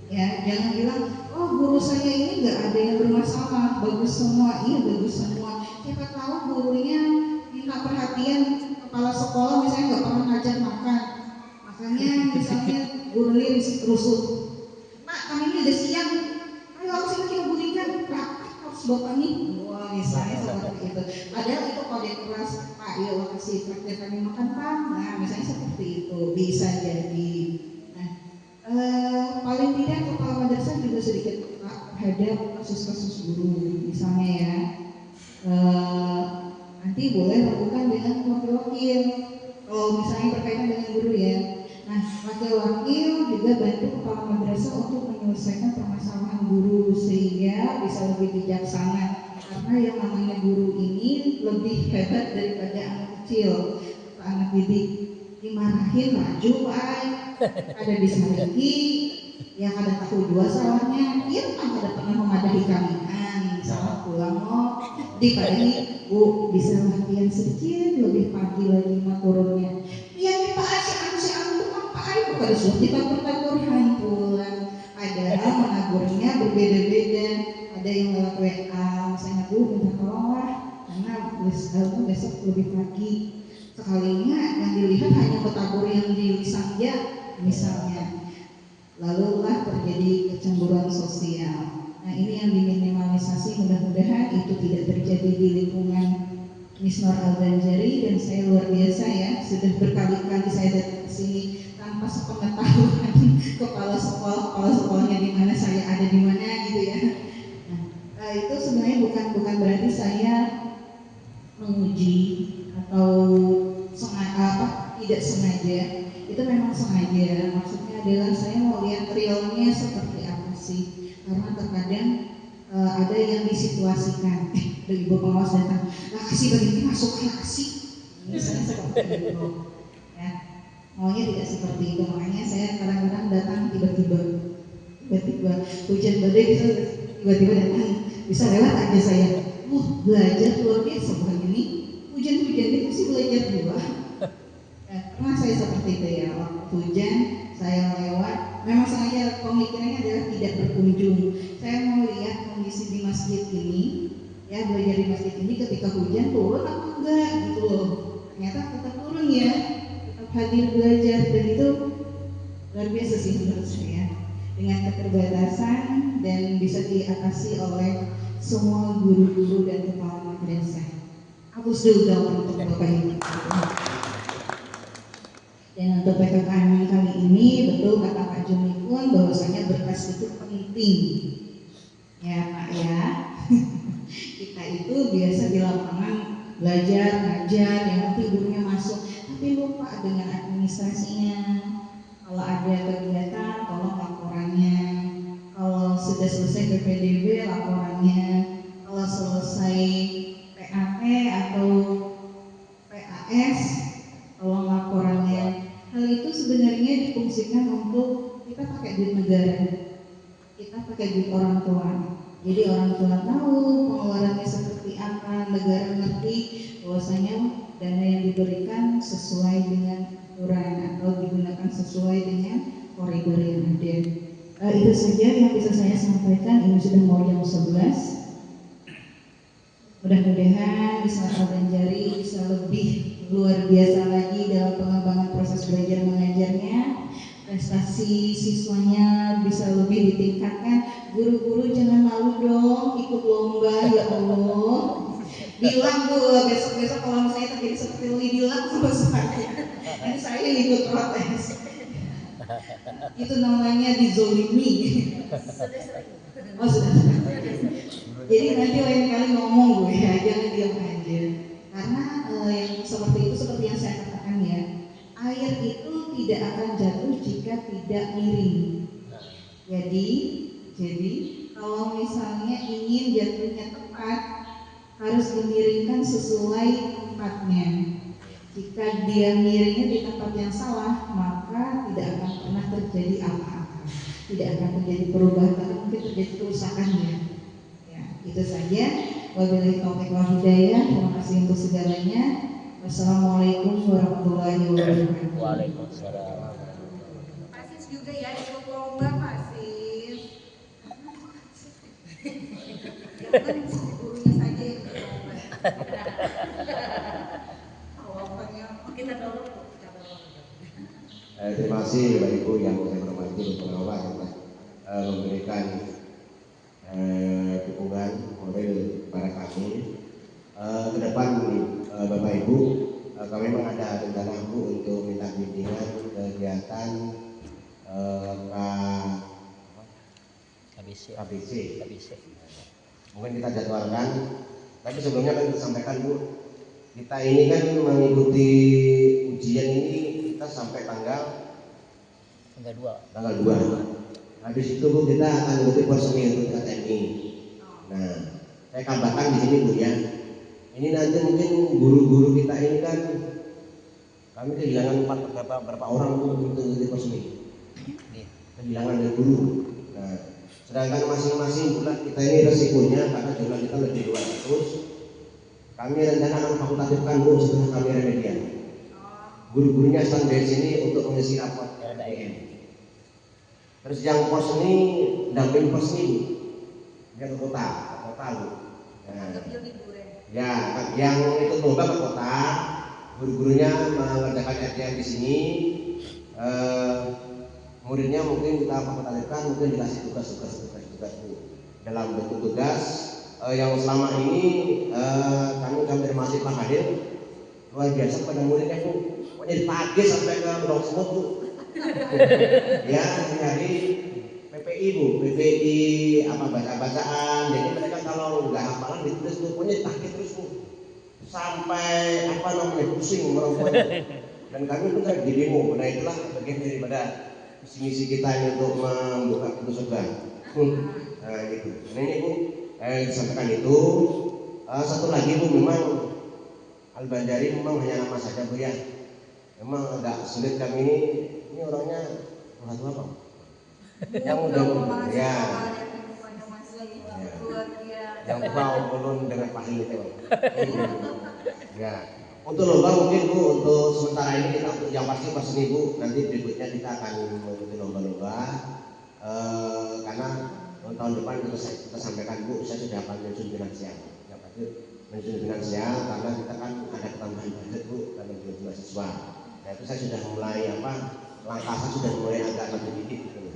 Ya, jangan bilang, oh guru saya ini nggak ada yang bermasalah, bagus semua. Iya bagus semua. Siapa tahu gurunya minta perhatian kepala sekolah misalnya nggak pernah ngajar makan. Makanya misalnya guru ini rusuh, Pak kami ini udah siang, ayo harus kita berikan praktek harus bapak nih. Wah misalnya seperti itu. Padahal itu kode kelas, Pak ya kasih praktek kami makan Pak. Nah misalnya seperti itu bisa jadi. Nah paling tidak kepala madrasah juga sedikit terhadap kasus-kasus guru misalnya ya. Nanti boleh lakukan dengan wakil-wakil. Kalau misalnya berkaitan dengan guru ya. Nah, wakil-wakil juga bantu kepala madrasah untuk menyelesaikan permasalahan guru sehingga bisa lebih bijaksana. Karena yang namanya guru ini lebih hebat daripada anak kecil, anak didik. Dimarahin maju Pak, ada disaliki, yang ada tahu dua salahnya, dia kan ada pernah memadahi kami. Misalnya pulang mau dipadahi, bu bisa latihan sedikit lebih pagi lagi mah turunnya. Iya Pak, si anu Pak Ayo pada sudah ditabur-tabur pulang. Padahal menagurnya berbeda-beda. Ada yang lewat WA, misalnya bu minta tolong lah, karena besok lebih pagi. Sekalinya yang dilihat hanya petabur yang di lisannya misalnya. Lalulah terjadi kecemburuan sosial. Nah ini yang diminimalisasi, mudah-mudahan itu tidak terjadi di lingkungan Miss Nur Al-Banjari. Dan saya luar biasa ya, sudah berkali-kali saya datang ke sini tanpa sepengetahuan kepala sekolahnya di mana, saya ada di mana gitu ya. Nah itu sebenarnya bukan berarti saya menguji atau tidak sengaja. Itu memang sengaja, maksudnya adalah saya mau lihat realnya seperti apa sih. Karena terkadang ada yang disituasikan, dari ibu pengawas datang, lah kasih begini masuk kasih, misalnya seperti itu, ya maunya tidak seperti itu. Makanya saya kadang-kadang datang tiba-tiba hujan badai bisa tiba-tiba datang, bisa lewat aja saya, belajar luar biasa bukan ini, hujan-hujan ini masih belajar juga. Pernah saya seperti itu ya, waktu hujan saya lewat, memang sengaja pemikirannya adalah tidak berkunjung. Saya mau lihat kondisi di masjid ini, ya belajar di masjid ini ketika hujan turun apa enggak gitu loh. Ternyata tetap turun ya, tetap hadir belajar, dan itu luar biasa sih menurut saya. Dengan keterbatasan dan bisa diatasi oleh semua guru-guru dan kepala madrasah. Hapus dulu dong untuk Bapak Ibu. Dan untuk PKKM kali ini betul kata Pak Jumiku, rukun bahwasanya berkas itu penting. Ya Pak ya. Kita itu biasa di lapangan belajar, ngajar, yang penting gurunya masuk, tapi lupa dengan administrasinya. Kalau ada kegiatan, tolong laporannya. Kalau sudah selesai PPDB, laporannya. Kalau selesai PAT atau PAS, tolong laporannya. Hal itu sebenarnya difungsikan untuk kita pakai duit negara, kita pakai duit orang tua. Jadi orang tua tahu pengeluarannya seperti apa, negara ngerti bahwasanya dana yang diberikan sesuai dengan aturan atau digunakan sesuai dengan koridor yang ada. Itu saja yang bisa saya sampaikan. Ini sudah mau jam 11. Mudah-mudahan Islam Al-Banjari bisa lebih luar biasa lagi dalam pengembangan proses belajar mengajarnya. Prestasi siswanya bisa lebih ditingkatkan. Guru-guru jangan malu dong ikut lomba, ya Allah. Bilang Bu, besok-besok kalau misalnya terjadi seperti ini, bilang sama saya. Dan saya ikut protes. Itu namanya dizolimi. Oh sudah. Jadi nanti lain kali ngomong Bu ya, jangan diam aja. Karena yang seperti itu seperti yang saya katakan ya, air itu tidak akan jatuh jika tidak miring. Jadi kalau misalnya ingin jatuhnya tepat, harus dimiringkan sesuai tempatnya. Jika dia miringnya di tempat yang salah, maka tidak akan pernah terjadi apa-apa, tidak akan terjadi perubahan, tapi mungkin terjadi kerusakan ya. Ya, itu saja. Wabillahi taufiq wal hidayah. Terima kasih untuk segalanya. Wassalamualaikum warahmatullahi wabarakatuh. Waalaikumsalam. Pak Sis juga ya ikut lomba Pak Sis. Jangan gurunya saja yang ikut lomba. Kita tolong. Terima kasih Bapak Ibu yang saya hormati pengawas yang telah memberikan dukungan moral kepada kami. Ke depan Bapak Ibu, kami memang ada rencana Bu untuk minta bimbingan kegiatan KBC. Mungkin kita jadwalkan, tapi sebelumnya kami sampaikan Bu, kita ini kan mengikuti ujian ini kita sampai tanggal 2. Habis itu Bu kita akan mengikuti personil untuk TNI. Nah, saya kabarkan di sini Bu ya. Ini nanti mungkin guru-guru kita ini kan kami kehilangan berapa orang Bu untuk personil. Kehilangan dari guru. Nah, sedangkan masing-masing bulan kita ini resikonya karena jumlah kita lebih 200. Kami rencana akan fakultatifkan Bu setelah kami remedian. Guru-gurunya stand dari sini untuk mengisi rapor RDM. Terus yang pos ini damping pos ini dia ke kota Bu. Nah, ya, yang itu lomba ke kota, guru-gurunya mengerjakan RDM di sini. Muridnya mungkin kita fakultatifkan, mungkin dikasih tugas Bu. Dalam bentuk tugas yang selama ini kami konfirmasi Pak Hadir luar biasa pada muridnya Bu. Pokoknya pagi sampai ke Gunung Semut Bu. Ya, hari PPI Bu, PPI apa bacaan. Jadi mereka kalau nggak hafalan ditulis Bu, pokoknya pagi terus Bu. Sampai apa namanya pusing merokoknya. Dan kami pun saya di demo. Nah itulah bagian daripada misi kita ini untuk membuka pintu surga. Nah gitu. Nah ini Bu, disampaikan itu. Satu lagi Bu, memang Al-Banjari memang hanya nama saja Bu ya. Memang agak sulit kami ini orangnya apa? Yang udah ya. Yang tua ulun dengan pahil itu. Ya. Untuk lomba mungkin Bu, untuk sementara ini kita yang pasti pasti Bu, nanti berikutnya kita akan mengikuti lomba-lomba. Karena tahun depan kita sampaikan Bu, saya sudah akan menyusun finansial. Yang pasti menyusun finansial karena kita kan ada ketambahan budget Bu, karena jumlah siswa. Nah itu saya sudah mulai langkah saya sudah mulai agak lebih dikit gitu.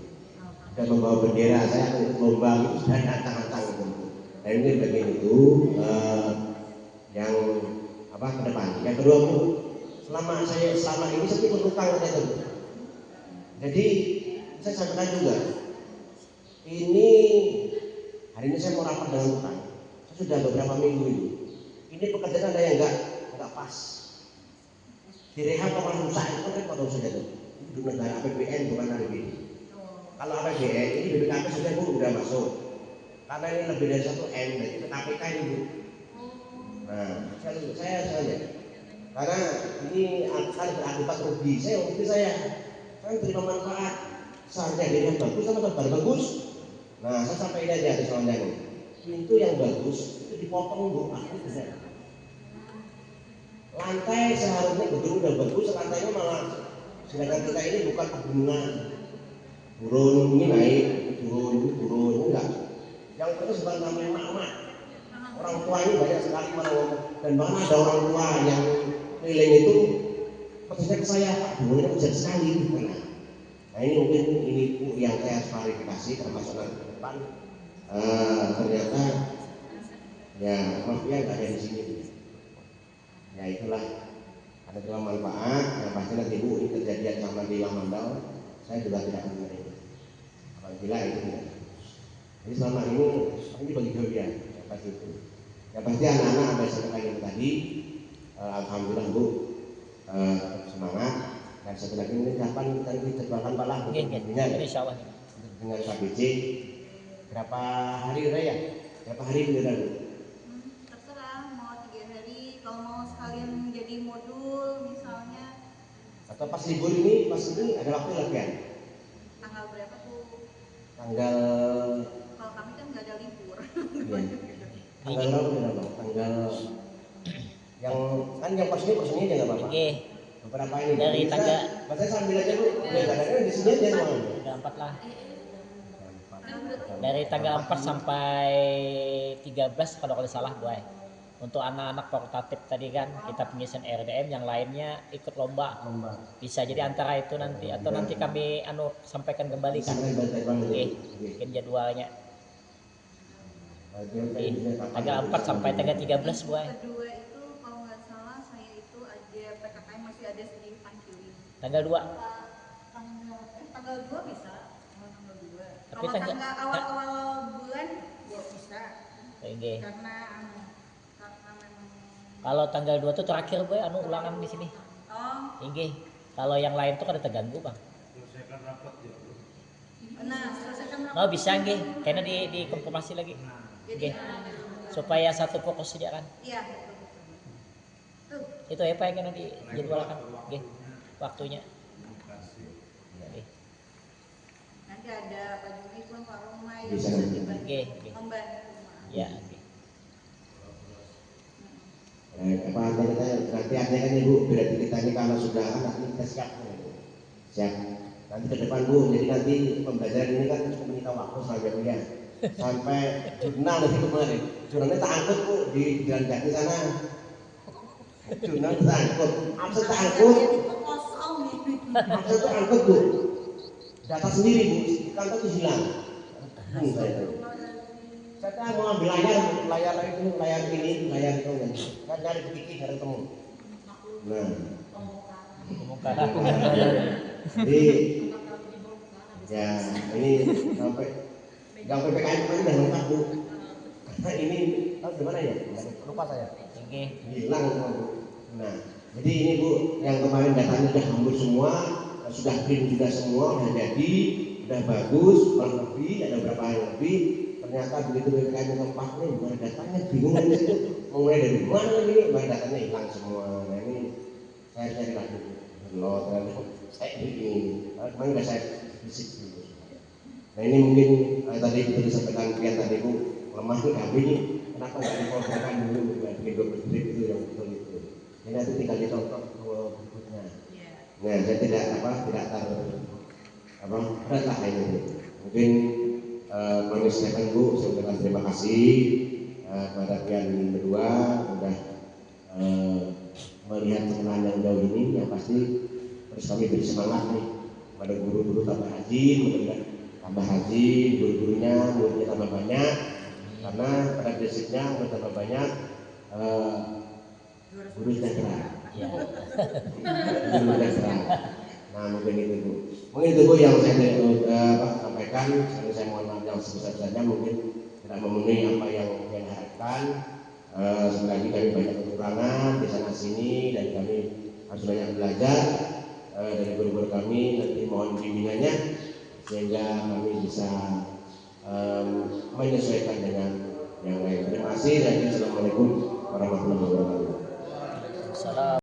Dan membawa bendera saya akan ikut lomba itu sudah datang-datang gitu. Nah ini bagian itu yang ke depan. Yang kedua Bu, selama ini saya ikut utang saja Bu. Jadi saya sampaikan juga, ini hari ini saya mau rapat dengan Tuhan. Saya sudah beberapa minggu ini pekerjaan ada yang enggak pas. Direhab apa rusak itu kan repot dong saja tuh. Itu negara APBN bukan APBD. Kalau APBN ini BPKP sudah masuk. Karena ini lebih dari 1 M, berarti ke KPK ini Bu. Nah, saya karena ini akan berakibat rugi. Saya terima manfaat. Seharusnya dia yang bagus sama kabar bagus. Nah, saya sampai ini aja di soalnya nih. Pintu yang bagus itu dipotong Bu, aku bisa. Lantai seharusnya gedung udah bagus, lantainya malah sedangkan kita ini bukan pegunungan. Turun ini naik, turun enggak. Yang terus bukan namanya emak-emak. Orang tua ini banyak sekali malah ngomong, dan bahkan ada orang tua yang keliling itu percaya ke saya, Pak, bunga besar sekali. Nah ini mungkin ini Bu yang saya harus klarifikasi termasuk nanti ke depan. Ternyata ya mafia nggak ada di sini. Ya itulah, ada dua manfaat yang pasti nanti Bu ini kejadian sama di Lamandau, saya juga tidak menerima. Apabila itu tidak. Jadi selama ini bagi kalian yang pasti itu. Yang pasti anak-anak ada yang tadi, alhamdulillah Bu, semangat. Dan satu lagi ini kapan kita dijadwalkan Pak lah dengan KBC berapa hari udah ya? Berapa hari udah Bu? Terserah mau 3 hari, kalau mau sekalian jadi modul misalnya. Atau pas libur ini ada waktu latihan? Tanggal berapa tuh? Tanggal. Kalau kami kan nggak ada libur. Iya. Tanggal berapa? Tanggal yang personnya aja nggak apa-apa. Beberapa ini dari tanggal. Saya sambil aja Bu. Kadang-kadang di sini aja mau. Tanggal 4 lah. Dari tanggal 4 sampai 13 kalau tidak salah Bu. Untuk anak-anak fakultatif tadi kan kita pengisian RDM, yang lainnya ikut lomba. Bisa jadi antara itu nanti atau nanti kami sampaikan kembali kan. Bikin jadwalnya. Tanggal 4 sampai tanggal 13 Bu. Kedua itu kalau nggak salah saya itu ada PKKM masih ada sedikit pangkili. Tanggal 2. Tanggal 2 bisa. Tanggal 2. Tapi Kalau tanggal awal-awal bulan ya bisa. Karena memang kalau tanggal 2 itu terakhir Bu ulangan di sini. Oh. Inggih. Kalau yang lain tuh kada terganggu Bang. Selesaikan rapat ya. Nah, selesaikan rapat. Oh bisa nggih, karena di konfirmasi lagi. Nggih. Supaya satu fokus saja kan. Iya. Itu ya Pak yang kena dijadwalkan. Nggih. Waktunya. Nggih. Nanti ada Pak Jumi pun Pak Roma yang Bisa. bisa dibantu Nggih. membantu. Ya, nggih. Berarti artinya kan Ibu, berarti kita ini kalau sudah nanti kita siap. Nanti ke depan Bu, jadi nanti pembelajaran ini kan cukup menyita waktu selanjutnya sampai jurnal itu kemarin. Jurnalnya tak angkut Bu di jalan kaki sana. Jurnal tak angkut, absen tak angkut. Absen tak angkut Bu. Data sendiri Bu, kantor itu hilang. Saya mau ambil layar itu, layar itu kan. Saya cari pikir harus ketemu. Nah, jadi ya ini sampai PPKM kemarin udah lengkap Bu. Karena ini tahu di mana ya? Lupa saya. Hilang semua Bu. Nah, jadi ini Bu yang kemarin datanya sudah hampir semua, sudah print juga semua, sudah jadi, sudah bagus, kurang lebih ada berapa yang lebih. Ternyata begitu PPKM keempat ini bukan datanya bingung di situ. Mau mulai dari mana ini? Bahan datanya hilang semua. Nah ini saya cari lagi. Saya ini kemarin udah saya fisik dulu. Nah ini mungkin tadi itu disampaikan Pian tadi Bu, lemah itu kami kenapa nggak dikontrolkan dulu bikin 20 menit itu yang betul itu. Ini nanti tinggal dicontoh berikutnya. Nah saya tidak berat ini. Mungkin mengisahkan Bu, saya ucapkan terima kasih kepada Pian berdua sudah melihat perkenalan yang jauh ini, yang pasti terus kami beri semangat nih pada guru-guru tambah rajin, mudah-mudahan tambah rajin, guru-gurunya muridnya tambah banyak, karena pada prinsipnya murid tambah banyak, guru sejahtera. Guru sejahtera. Nah mungkin itu Bu. Mungkin itu Bu yang saya sampaikan. Saya mohon maaf yang sebesar-besarnya mungkin tidak memenuhi apa yang diharapkan. Sekali lagi kami banyak kekurangan di sana sini dan kami harus banyak belajar dari guru-guru kami. Nanti mohon bimbingannya sehingga kami bisa menyesuaikan dengan yang lain. Terima kasih dan assalamualaikum warahmatullahi wabarakatuh.